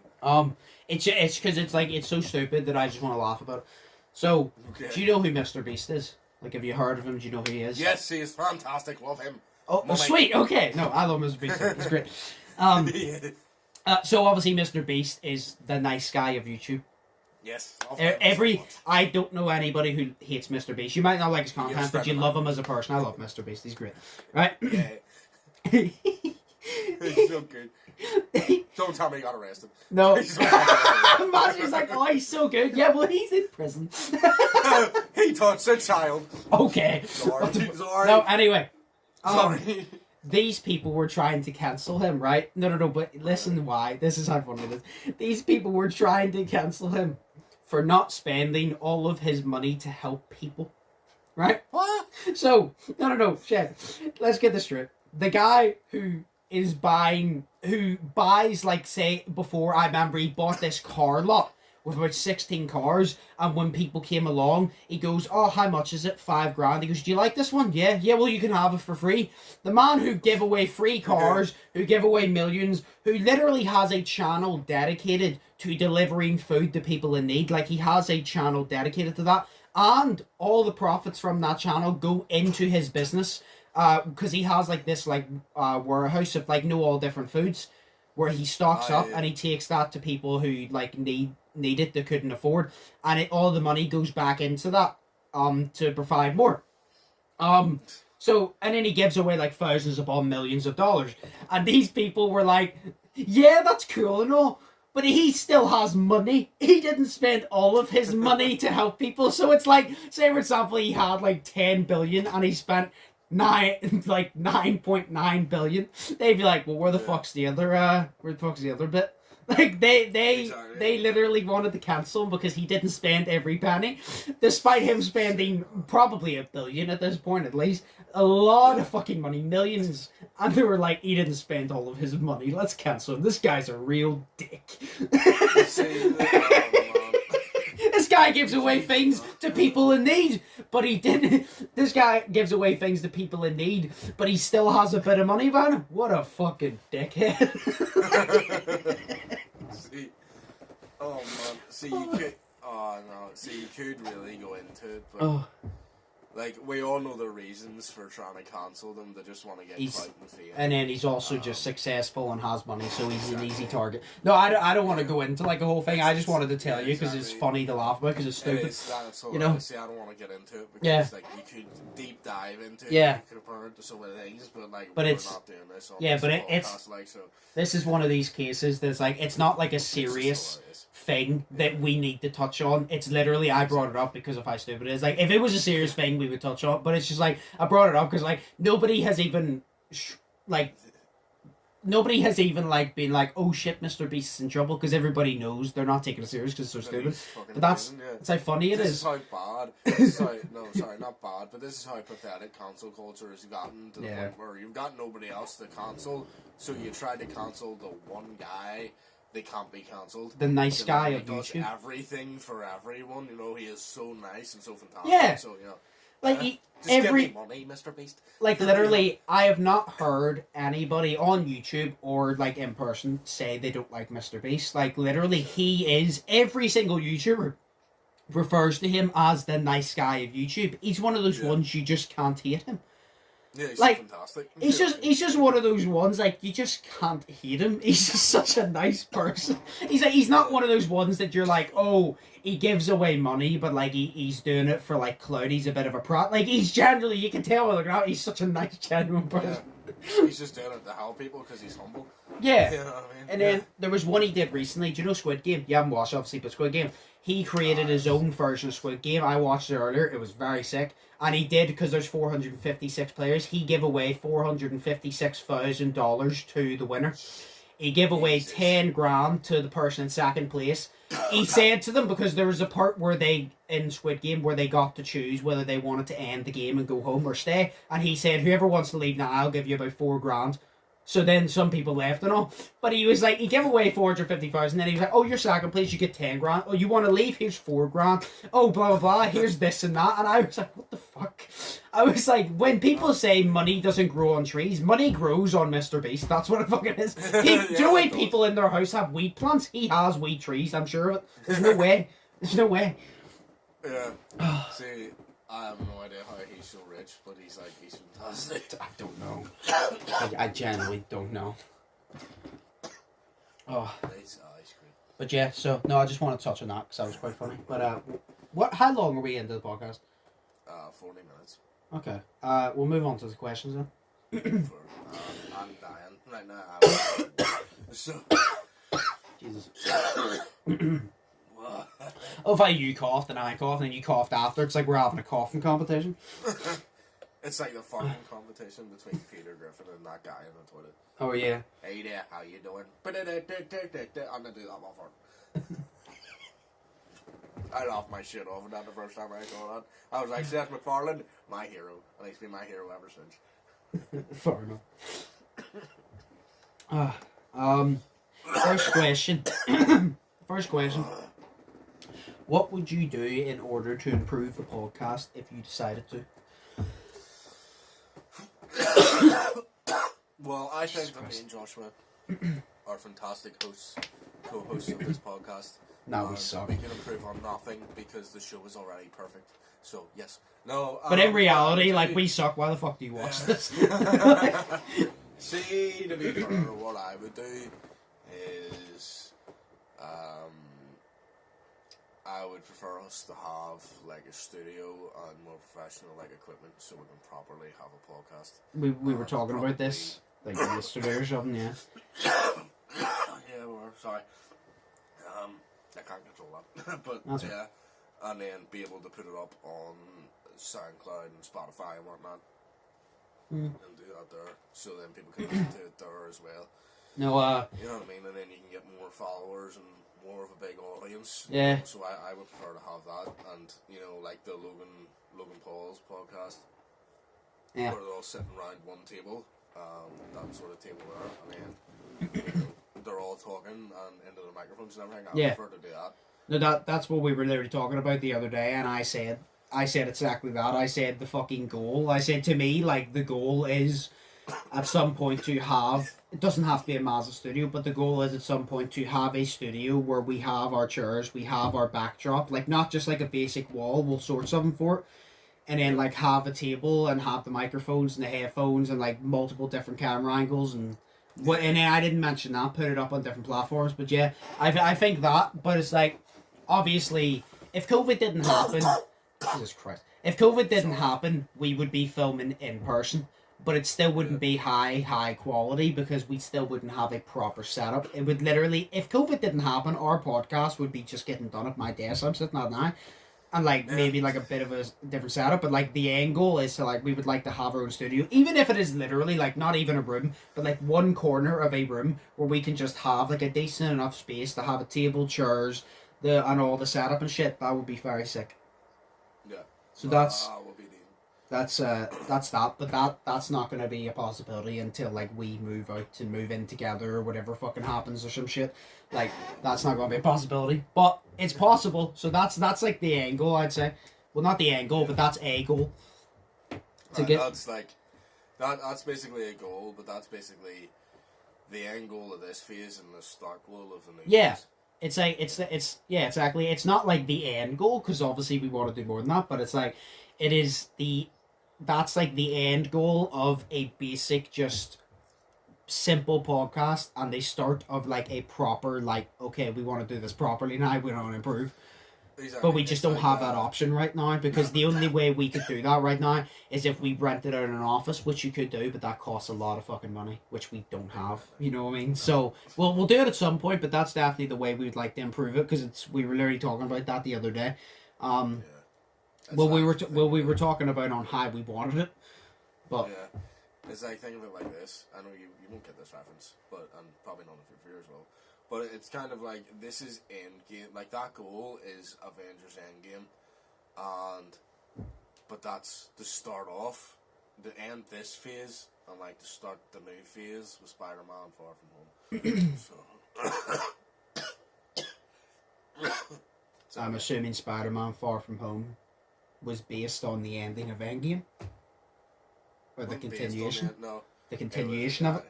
It's because it's like, it's so stupid that I just want to laugh about it. So, Okay. do you know who Mr. Beast is? Like, have you heard of him? Do you know who he is? Yes, he is fantastic. Love him. Oh, Money. sweet. Okay. No, I love Mr. Beast. He's great. So obviously, Mr. Beast is the nice guy of YouTube. Yes. I don't know anybody who hates Mr. Beast. You might not like his content, but you love him as a person. I love Mr. Beast. He's great. Right? Yeah. He's so good. Don't tell me he got arrested. No. Matthew's like, oh, he's so good. Yeah, well, he's in prison. He touched a child. Okay. Sorry. No, anyway. Sorry. These people were trying to cancel him, right? No, but listen why. This is how funny it is. These people were trying to cancel him for not spending all of his money to help people. Right? What? So, no, shit. Let's get this straight. The guy who buys, like, say, before, I remember he bought this car lot with about 16 cars, and when people came along, he goes, oh, how much is it? $5,000. He goes, do you like this one? Yeah, well, you can have it for free. The man who give away free cars, who give away millions, who literally has a channel dedicated to delivering food to people in need, like, he has a channel dedicated to that, and all the profits from that channel go into his business, because he has, like, this, like, warehouse of, like, all different foods, where he stocks up, and he takes that to people who, like, need it, they couldn't afford, and all the money goes back into that, to provide more. So, and then he gives away, like, thousands upon millions of dollars, and these people were like, yeah, that's cool and all, but he still has money. He didn't spend all of his money to help people, so it's like, say, for example, he had, like, 10 billion, and he spent 9.9 billion. They'd be like, well, where the fuck's the other bit? Like, they literally wanted to cancel him because he didn't spend every penny, despite him spending probably $1 billion at this point, at least. A lot of fucking money, millions. And they were like, he didn't spend all of his money, let's cancel him. This guy's a real dick. This guy gives away things to people in need, but he didn't. This guy gives away things to people in need, but he still has a bit of money, man. What a fucking dickhead. You could really go into it, but like, we all know the reasons for trying to cancel them. They just want to get clout and fame. And then he's also just successful and has money, so he's an easy target. No, I don't want to go into, like, a whole thing. I just wanted to tell you because it's funny to laugh about, because it's stupid. You know? See, I don't want to get into it because like, you could deep dive into it. Yeah. You could compare it to so many things, but like, we're not doing this. This is one of these cases that's like, it's not like a serious thing that we need to touch on. It's literally, I brought it up because of how stupid it is. Like, if it was a serious thing, we would touch on, but it's just like, I brought it up because, like, nobody has even been like, oh shit, Mr. Beast's in trouble, because everybody knows they're not taking it serious because it's so stupid. But that's how funny it is. This is how bad. Not bad, but this is how pathetic cancel culture has gotten to the point where you've got nobody else to cancel, so you try to cancel the one guy. They can't be cancelled. The nice guy of YouTube. He does everything for everyone. You know, he is so nice and so fantastic. Yeah. So, you know, like, give me money, Mr. Beast. Like, literally, I have not heard anybody on YouTube or, like, in person say they don't like Mr. Beast. Like, literally, every single YouTuber refers to him as the nice guy of YouTube. He's one of those ones you just can't hate him. Yeah, he's like, fantastic. He's just one of those ones, like, you just can't hate him. He's just such a nice person. He's not one of those ones that you're like, oh, he gives away money, but, like, he's doing it for, like, clout. He's a bit of a prat. Like, he's generally, you can tell, like, he's such a nice, genuine person. Yeah. He's just doing it to help people because he's humble. Yeah. You know what I mean? And then there was one he did recently. Do you know Squid Game? You haven't watched, obviously, but Squid Game. He created his own version of Squid Game. I watched it earlier. It was very sick. And he did, because there's 456 players, he gave away $456,000 to the winner. He gave away 10 grand to the person in second place. He said to them, because there was a part where in Squid Game, where they got to choose whether they wanted to end the game and go home or stay. And he said, whoever wants to leave now, I'll give you about 4 grand. So then some people left and all. But he was like, he gave away 450,000. Then he was like, oh, you're second place, you get 10 grand. Oh, you want to leave? Here's 4 grand. Oh, blah, blah, blah. Here's this and that. And I was like, what the fuck? I was like, when people say money doesn't grow on trees, money grows on Mr. Beast. That's what it fucking is. Do you know when people in their house have weed plants? He has weed trees, I'm sure of it. There's no way. There's no way. Yeah. See, I have no idea how he's so rich, but he's fantastic. I don't know. I genuinely don't know. Oh. He's great. But yeah, so no, I just want to touch on that because that was quite funny. But how long are we into the podcast? 40 minutes. Okay. We'll move on to the questions then. I'm dying right now. So. Jesus. Oh, if you coughed and I coughed and you coughed after, it's like we're having a coughing competition. It's like the farting competition between Peter Griffin and that guy in the toilet. Oh yeah. Hey there, how you doing? I'm gonna do that one for I laughed my shit off at that the first time I saw that. I was like, Seth MacFarlane, my hero. And he's been my hero ever since. Fair enough. First question. First question. What would you do in order to improve the podcast if you decided to? Well, I think that me and Joshua are fantastic co-hosts of this podcast. No, we suck. We can improve on nothing because the show is already perfect. So, yes. No. But in reality, like, we suck. Why the fuck do you watch this? See, to be fair, what I would do is, I would prefer us to have like a studio and more professional like equipment so we can properly have a podcast. We were talking about this like yesterday or something, yeah. Yeah, we were. Sorry. I can't control that, but That's yeah, and then be able to put it up on SoundCloud and Spotify and whatnot, and do that there, so then people can listen to it there as well. No, you know what I mean, and then you can get more followers and more of a big audience. Yeah. So I would prefer to have that, and you know, like the Logan Paul's podcast, yeah. where they're all sitting around one table, that sort of table there, and then you know, they're all talking and into the microphones and everything. I prefer to do that. No, that's what we were literally talking about the other day, and I said exactly that. I said the fucking goal. I said to me, like, the goal is at some point to have, it doesn't have to be a massive studio, but the goal is at some point to have a studio where we have our chairs, we have our backdrop, like not just like a basic wall, we'll sort something for it, and then like have a table and have the microphones and the headphones and like multiple different camera angles and what. And then I didn't mention that, put it up on different platforms, but yeah, I think that, but it's like, obviously, if COVID didn't happen, Jesus Christ, if COVID didn't happen, we would be filming in person. But it still wouldn't be high quality because we still wouldn't have a proper setup. It would literally, if COVID didn't happen, our podcast would be just getting done at my desk. I'm sitting at now. And like maybe like a bit of a different setup. But like the end goal is to like, we would like to have our own studio. Even if it is literally like not even a room, but like one corner of a room where we can just have like a decent enough space to have a table, chairs, and all the setup and shit. That would be very sick. Yeah. So that's that, but that's not going to be a possibility until like we move out to move in together or whatever fucking happens or some shit. Like that's not going to be a possibility, but it's possible. So that's like the end goal, I'd say. Well, not the end goal, but that's a goal. That's like that's basically a goal, but that's basically the end goal of this phase and the start goal of the new phase. It's like it's exactly. It's not like the end goal because obviously we want to do more than that, but it's like it is that's like the end goal of a basic, just simple podcast and the start of like a proper, like, okay, we want to do this properly now, we want to improve. Exactly. But we just don't have that option right now because the only way we could do that right now is if we rented out an office, which you could do, but that costs a lot of fucking money, which we don't have. You know what I mean? So we'll do it at some point, but that's definitely the way we would like to improve it because we were literally talking about that the other day. We were talking about on how we wanted it, but yeah, it's like, think of it like this. I know you won't get this reference, but and probably none of your viewers will. But it's kind of like this is Endgame. Like that goal is Avengers Endgame, but that's to start off, to end this phase, and like to start the new phase with Spider-Man Far From Home. So I'm assuming Spider-Man Far From Home was based on the ending of Endgame? Or the continuation? The continuation of it?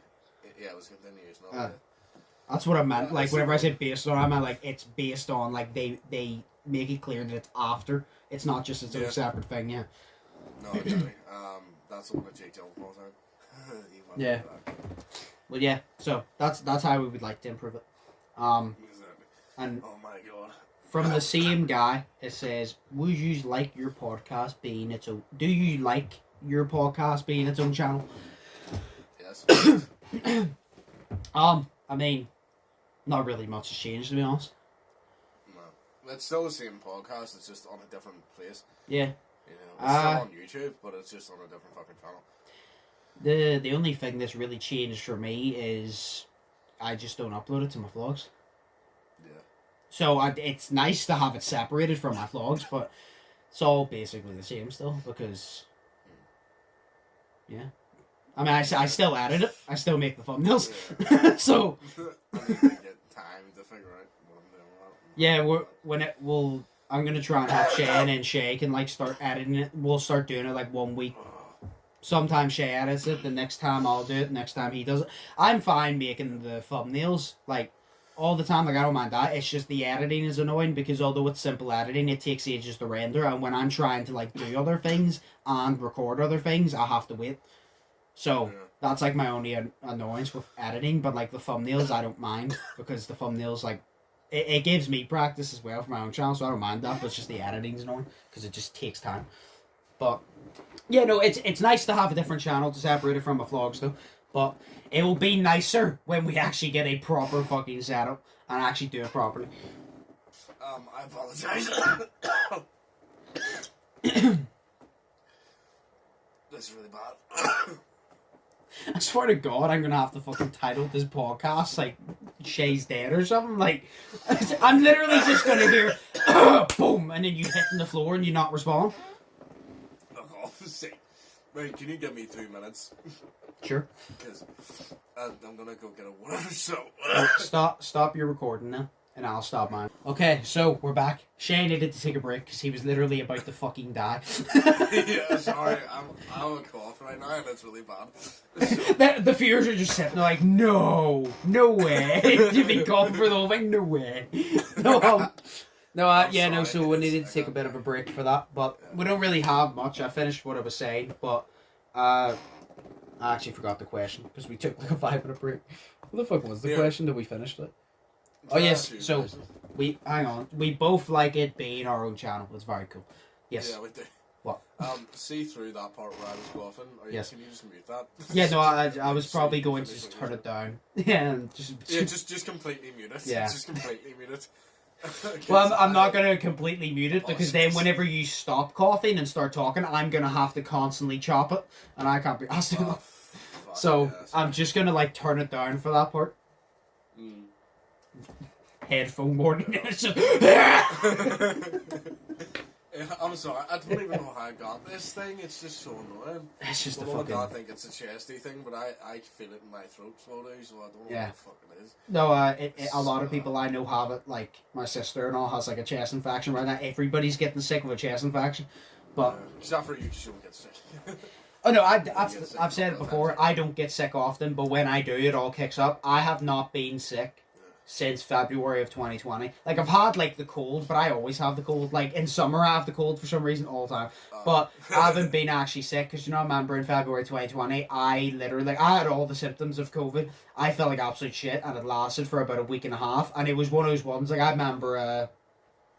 Yeah, it was a continuation of it. That's what I meant. Like, whenever I said based on, I meant like it's based on, like, they make it clear that it's after. It's not just its own separate thing, yeah. No, exactly. That's the one that Jake Gyllenhaal's out. Yeah. Well, yeah, so that's how we would like to improve it. Exactly. And oh my god. from the same guy, it says, would you like your podcast being its own... Do you like your podcast being its own channel? Yes. I mean, not really much has changed, to be honest. No. It's still the same podcast, it's just on a different place. Yeah. You know, it's still on YouTube, but it's just on a different fucking channel. The only thing that's really changed for me is I just don't upload it to my vlogs. Yeah. So it's nice to have it separated from my vlogs, but it's all basically the same still, because... Yeah. I mean, I still edit it. I still make the thumbnails. Yeah. So... I need to get time to figure out what I'm doing. Yeah, I'm going to try and help Shay, and then Shay can, like, start editing it. We'll start doing it, like, 1 week. Sometimes Shay edits it, the next time I'll do it, next time he does it. I'm fine making the thumbnails, like, all the time. Like, I don't mind that. It's just the editing is annoying, because although it's simple editing, it takes ages to render, and when I'm trying to, like, do other things and record other things, I have to wait. So, that's, like, my only annoyance with editing, but, like, the thumbnails, I don't mind, because the thumbnails, like, it gives me practice as well for my own channel, so I don't mind that, but it's just the editing's annoying, because it just takes time. But... yeah, no, it's nice to have a different channel to separate it from my vlogs, though. But it will be nicer when we actually get a proper fucking setup and actually do it properly. I apologize. That's really bad. I swear to God, I'm gonna have to fucking title this podcast like Shay's Dead or something. Like, I'm literally just gonna hear boom, and then you hitting the floor and you not respond. Wait, can you give me 2 minutes? Sure. Because I'm gonna go get a water, so... Stop your recording now, and I'll stop mine. Okay, so we're back. Shay needed to take a break because he was literally about to fucking die. Yeah, sorry, I have a cough right now, and it's really bad. So... the viewers are just sitting there like, no way. You've been coughing for the whole thing? No way. No, so we needed to take a bit of a break for that, but we don't really have much. I finished what I was saying, but I actually forgot the question, because we took like a 5-minute break. What the fuck was the question that we finished it? Oh yes, so, we both like it being our own channel. It's very cool. Yes. Yeah, we do. What? See through that part where I was coughing, or yes. Can you just mute that? Yeah, no, I was probably going to just turn it down. Yeah, and just completely mute it. Yeah. Just completely mute it. Well, I'm not going to completely mute it, because then whenever you stop coughing and start talking, I'm going to have to constantly chop it, and I can't be asked to. So, I'm just going to, like, turn it down for that part. Headphone boarding. It's just... I'm sorry, I don't even know how I got this thing. It's just so annoying. It's just I think it's a chesty thing, but I feel it in my throat slowly, so I don't know what the fuck it is. No, a lot of people I know have it. Like, my sister and all has, like, a chest infection right now. Everybody's getting sick of a chest infection. But... except for you, because you don't get sick. Oh, no, I've said it before. I don't get sick often, but when I do, it all kicks up. I have not been sick since February of 2020. Like, I've had, like, the cold, but I always have the cold. Like, in summer, I have the cold for some reason all the time. But I haven't been actually sick, because, you know, I remember in February 2020, I had all the symptoms of COVID. I felt like absolute shit, and it lasted for about a week and a half. And it was one of those ones, like, I remember,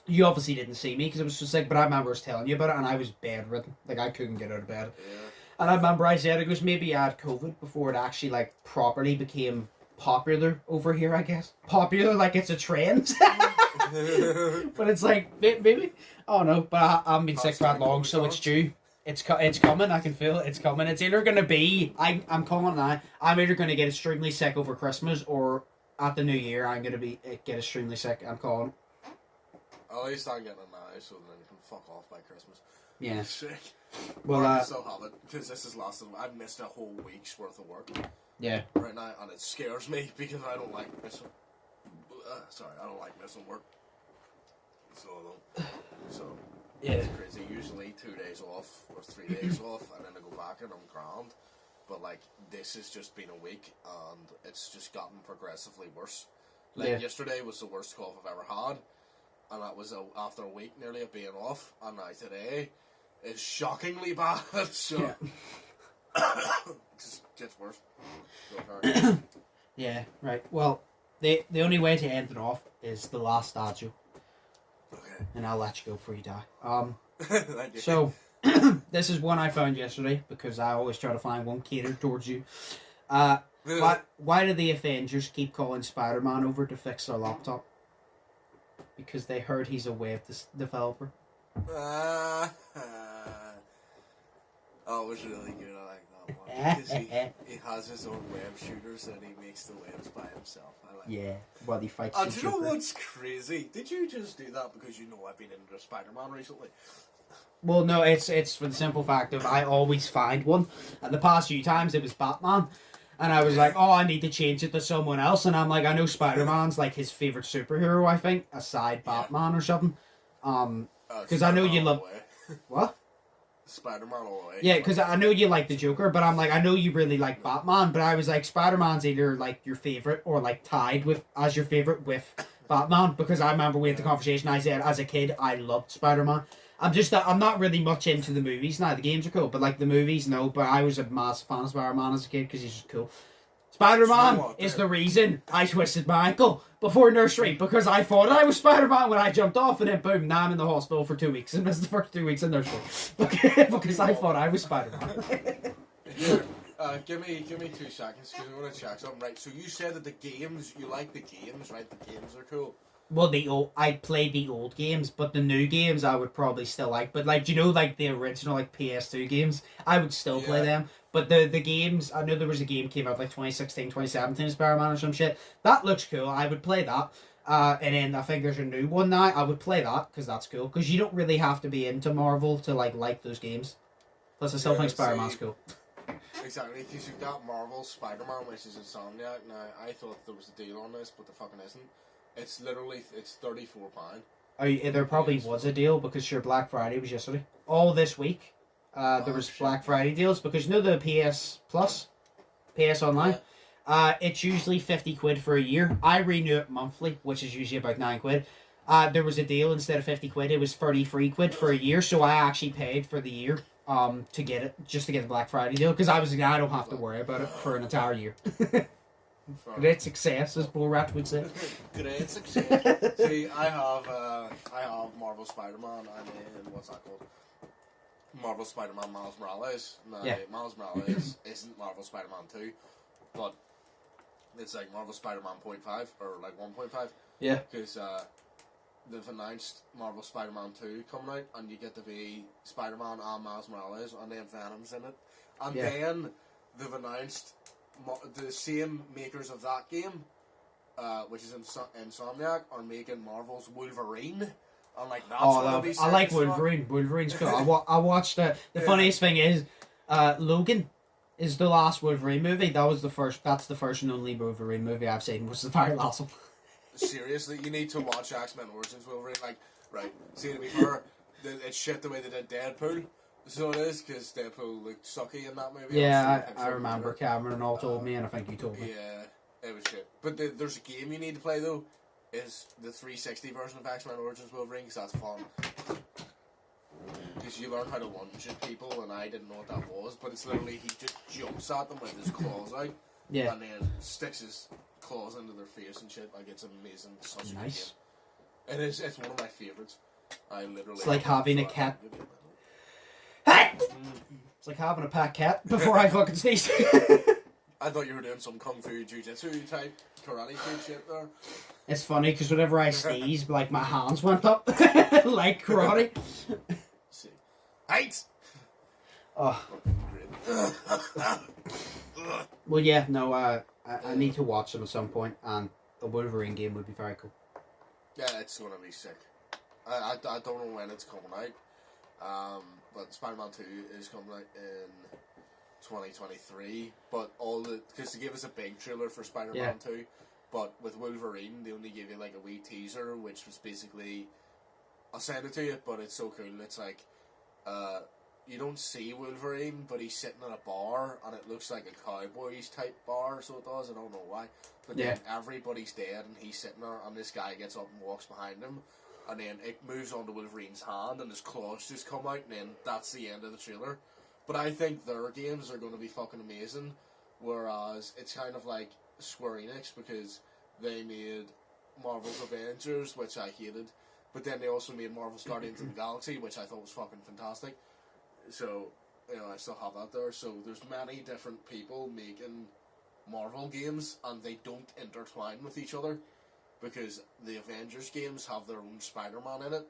you obviously didn't see me, because I was so sick, but I remember I was telling you about it, and I was bedridden. Like, I couldn't get out of bed. Yeah. And I remember I said it was maybe I had COVID before it actually, like, properly became popular over here, I guess. Popular, like it's a trend. But it's like, maybe? I don't know, but I haven't been sick for that long, so it's due. It's coming, I can feel it, it's coming. It's either going to be, I'm calling now, I'm either going to get extremely sick over Christmas, or at the new year, I'm going to get extremely sick, I'm calling. At least I'm getting it now, so then you can fuck off by Christmas. Yeah. Sick. Well, I still have it, because this has lasted, I've missed a whole week's worth of work. Yeah. Right now, and it scares me, because I don't like missing, I don't like missing work. So, yeah. It's crazy. Usually 2 days off, or 3 days off, and then I go back and I'm grand. But, like, this has just been a week, and it's just gotten progressively worse. Like, yesterday was the worst cough I've ever had, and that was after a week nearly of being off, and now today is shockingly bad. So it just gets worse. Yeah, right. Well, the only way to end it off is the last dad joke. Okay. And I'll let you go before you die. Thank you. So, this is one I found yesterday, because I always try to find one catered towards you. Why do the Avengers keep calling Spider-Man over to fix their laptop? Because they heard he's a web developer. Oh, it was really good. I like that one. Because he has his own web shooters and he makes the webs by himself. I like Yeah, while he fights that. the Do you know Joker. what's crazy? Did you just do that because you know I've been into Spider-Man recently? Well, no, it's for the simple fact of I always find one. And the past few times it was Batman. And I was like, oh, I need to change it to someone else. And I'm like, I know Spider-Man's like his favourite superhero, I think, aside Batman or something. Because I know you love... What? Spider-Man all the way. Yeah, because I know you like the Joker, but I'm like, I know you really like Batman, but I was like, Spider-Man's either like your favourite or like tied with as your favourite with Batman, because I remember we had the conversation, I said, as a kid, I loved Spider-Man. I'm not really much into the movies now. The games are cool, but like the movies, no. But I was a massive fan of Spider-Man as a kid because he's just cool. Spider-Man is the reason I twisted my ankle before nursery, because I thought I was Spider-Man when I jumped off, and then boom, now I'm in the hospital for 2 weeks and missed the first 2 weeks in nursery because I thought I was Spider-Man. Here, give me 2 seconds because I want to check something. Right, so you said that you like the games, right? The games are cool. Well, I played the old games, but the new games I would probably still like. But like, do you know, like the original like PS2 games, I would still play them. But the games, I know there was a game came out like 2016, 2017, Spider-Man or some shit. That looks cool. I would play that. And then I think there's a new one now. I would play that because that's cool. Because you don't really have to be into Marvel to like those games. Plus, I still think Spider-Man's cool. Exactly, because you've got Marvel Spider-Man, which is Insomniac. Now, I thought there was a deal on this, but there fucking isn't. It's literally, it's £34. There probably was a deal because your Black Friday was yesterday. All this week, there was Black Friday deals because you know the PS Plus, PS Online. Yeah. It's usually 50 quid for a year. I renew it monthly, which is usually about 9 quid. There was a deal instead of 50 quid. It was 33 quid for a year, so I actually paid for the year to get it, just to get the Black Friday deal, because I was like, I don't have to worry about it for an entire year. Great success, as Borat would say. Great success. See, I have Marvel Spider-Man. I'm in, what's that called? Marvel Spider-Man Miles Morales. Now, Miles Morales isn't Marvel Spider-Man 2, but it's like Marvel Spider-Man 0.5 or like 1.5. Yeah. Because they've announced Marvel Spider-Man 2 coming out, and you get to be Spider-Man and Miles Morales, and then Venom's in it. And then they've announced the same makers of that game, which is Insomniac, are making Marvel's Wolverine. I'm like, that's gonna be I like Wolverine. Wolverine's cool. I watched the funniest thing is Logan is the last Wolverine movie. That's the first and only Wolverine movie I've seen, which is the very last one. Seriously, you need to watch X-Men Origins Wolverine. Like, right, see, to be fair, it's shit the way they did Deadpool. So it is, because Deadpool looked sucky in that movie. Yeah, I remember Cameron and all told me, and I think you told me. Yeah, it was shit. But there's a game you need to play, though, is the 360 version of X-Men Origins Wolverine, because that's fun. Because you learn how to lunge at people, and I didn't know what that was, but it's literally, he just jumps at them with his claws out, and then sticks his claws into their face and shit. Like, it's amazing. It's such a good game. It's one of my favourites. I literally... It's like having a cat... It's like having a pet cat before I fucking sneeze. I thought you were doing some kung fu jiu-jitsu type karate shit there. It's funny because whenever I sneeze, like my hands went up like karate. See, height. Oh. Well, yeah, no. I need to watch them at some point, and the Wolverine game would be very cool. Yeah, it's gonna be sick. I don't know when it's coming out. But Spider-Man 2 is coming out in 2023. But because they gave us a big trailer for Spider-Man 2, but with Wolverine they only gave you like a wee teaser, which was basically, I'll send it to you, but it's so cool. It's like, you don't see Wolverine, but he's sitting in a bar, and it looks like a Cowboys type bar, so it does. I don't know why. But then everybody's dead, and he's sitting there, and this guy gets up and walks behind him. and then it moves on to Wolverine's hand, and his claws just come out, and then that's the end of the trailer. But I think their games are going to be fucking amazing, whereas it's kind of like Square Enix, because they made Marvel's Avengers, which I hated, but then they also made Marvel's Guardians of the Galaxy, which I thought was fucking fantastic. So, you know, I still have that there. So there's many different people making Marvel games, and they don't intertwine with each other, because the Avengers games have their own Spider-Man in it,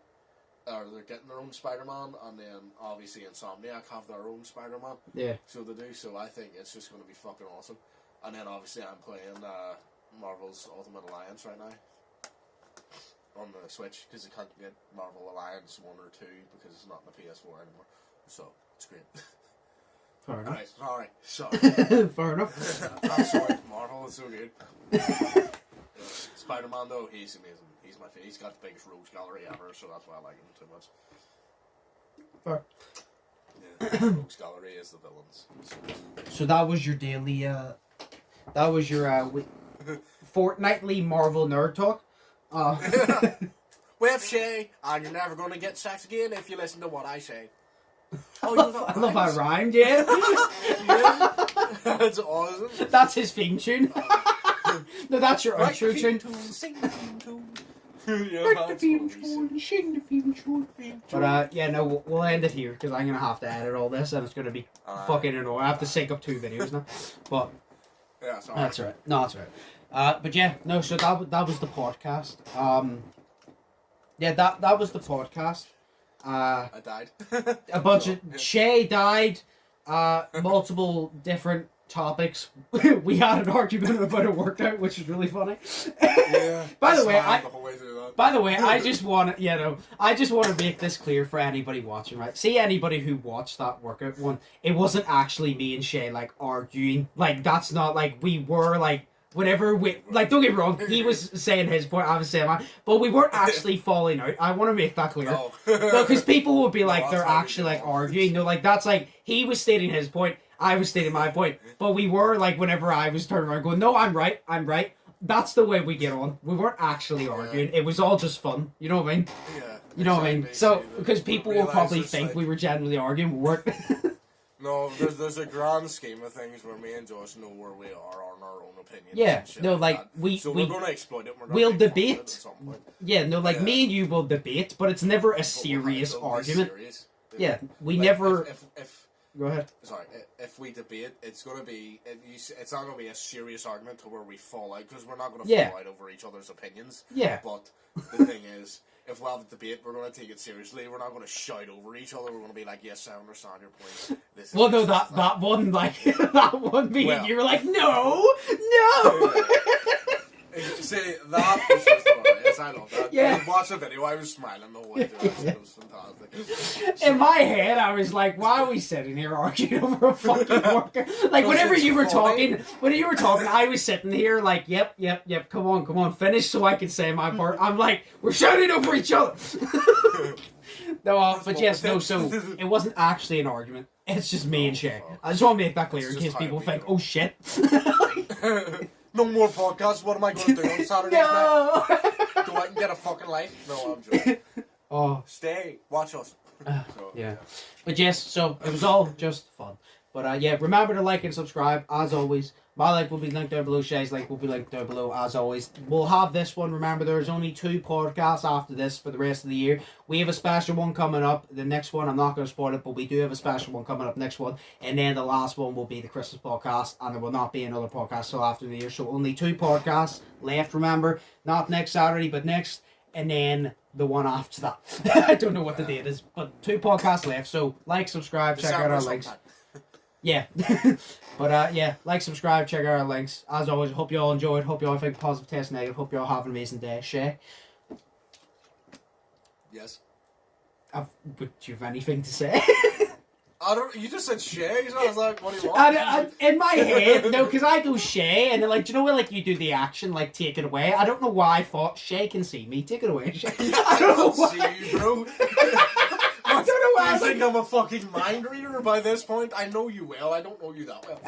or they're getting their own Spider-Man, and then obviously Insomniac have their own Spider-Man. Yeah. So they do. So I think it's just going to be fucking awesome. And then obviously I'm playing Marvel's Ultimate Alliance right now on the Switch, because you can't get Marvel Alliance 1 or 2 because it's not on the PS4 anymore. So it's great. Fair enough. Alright, sorry. Fair enough. I'm sorry, Marvel is so good. Spider-Man though, he's amazing. He's my favorite. He's got the biggest rogues gallery ever, so that's why I like him too much. Fair. Yeah, rogues gallery is the villains. So that was your daily, that was your fortnightly Marvel nerd talk. With Shay, and you're never going to get sex again if you listen to what I say. Oh, I love how I rhymed, yeah. Yeah. That's awesome. That's his theme tune. No, that's your outro tune. Sing the theme tune. Write the theme tune, sing the theme tune. But yeah, no, we'll end it here, because I'm going to have to edit all this, and it's going to be fucking annoying. I have to sync up 2 videos now. But yeah, sorry. that's all right. No, that's all right. But yeah, no, so that was the podcast. Yeah, that was the podcast. I died. A bunch of Shay died. Multiple different topics. We had an argument about a workout, which was really funny. Yeah. By the way, I just want to, I just want to make this clear for anybody watching, right? See, anybody who watched that workout one, it wasn't actually me and Shay like arguing. Like, that's not like we were like. Whenever we, like, don't get me wrong, he was saying his point, I was saying mine, but we weren't actually falling out. I want to make that clear. No. Because people would be like, they're actually, like, arguing. No, like, that's like, he was stating his point, I was stating my point. But we were, like, whenever I was turning around going, no, I'm right. That's the way we get on. We weren't actually arguing. It was all just fun. You know what I mean? Yeah. You know what I mean? So, because people will probably think like, we were generally arguing. We weren't. No, there's a grand scheme of things where me and Josh know where we are on our own opinions. Yeah, no, like, so we're going to exploit it. We'll debate. Yeah, no, like, me and you will debate, but it's never a serious argument. Yeah, we never... Go ahead. Sorry, if we debate, it's going to be... It's not going to be a serious argument to where we fall out, because we're not going to fall out over each other's opinions. Yeah. But the thing is... If we have a debate, we're going to take it seriously. We're not going to shout over each other. We're going to be like, yes, I understand your point. That one, like, that one me and you were like, no! See, that was just hilarious. I love that. Yeah. Watch the video, I was smiling the whole way through it. It was fantastic. In my head, I was like, why are we sitting here arguing over a fucking worker? Like, whenever you were talking, I was sitting here like, yep, come on, finish so I can say my part. I'm like, we're shouting over each other. No, but yes, no, so it wasn't actually an argument. It's just me and Shay. I just want to make that clear in case people think, oh shit. No more podcasts. What am I going to do on Saturday night? Go out and get a fucking life? No, I'm joking. Oh. Stay. Watch us. Yeah. But yes, so it was all just fun. But yeah, remember to like and subscribe, as always. My link will be linked down below. Shay's link will be linked down below, as always. We'll have this one. Remember, there's only 2 podcasts after this for the rest of the year. We have a special one coming up. The next one, I'm not going to spoil it, but we do have a special one coming up next one. And then the last one will be the Christmas podcast, and there will not be another podcast till after the year. So only 2 podcasts left, remember. Not next Saturday, but next. And then the one after that. I don't know what the date is, but 2 podcasts left. So like, subscribe, check out our links. Yeah. But yeah, like, subscribe, check out our links. As always, hope you all enjoyed. Hope you all think positive, test negative. Hope you all have an amazing day. Shay? Yes. Would you have anything to say? I don't. You just said Shay, so I was like, what do you want? In my head, no, because I go Shay, and then, like, do you know where, like, you do the action, like, take it away? I don't know why I thought Shay can see me. Take it away, Shay. I don't know why. See you, bro. I don't know why. I think I'm a fucking mind reader by this point. I know you well. I don't know you that well.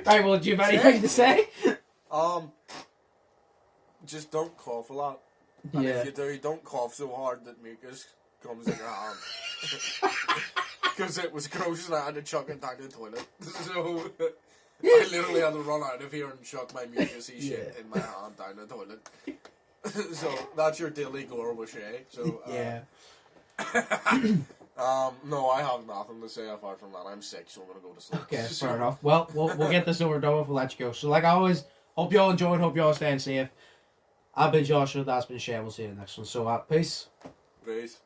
Right, well, do you have anything to say? Just don't cough a lot. And Yeah. if you do, don't cough so hard that mucus comes in your hand. Because it was gross and I had to chuck it down the toilet. So I literally had to run out of here and chuck my mucusy shit in my hand down the toilet. So that's your daily gore with Shay. So Yeah. no, I have nothing to say apart from that. I'm sick, so I'm gonna go to sleep. Okay, fair enough. Well, we'll get this over and done with. We'll let you go. So, like always, hope you all enjoyed. Hope you all staying safe. I've been Joshua. That's been Shay. We'll see you in the next one. So, peace. Peace.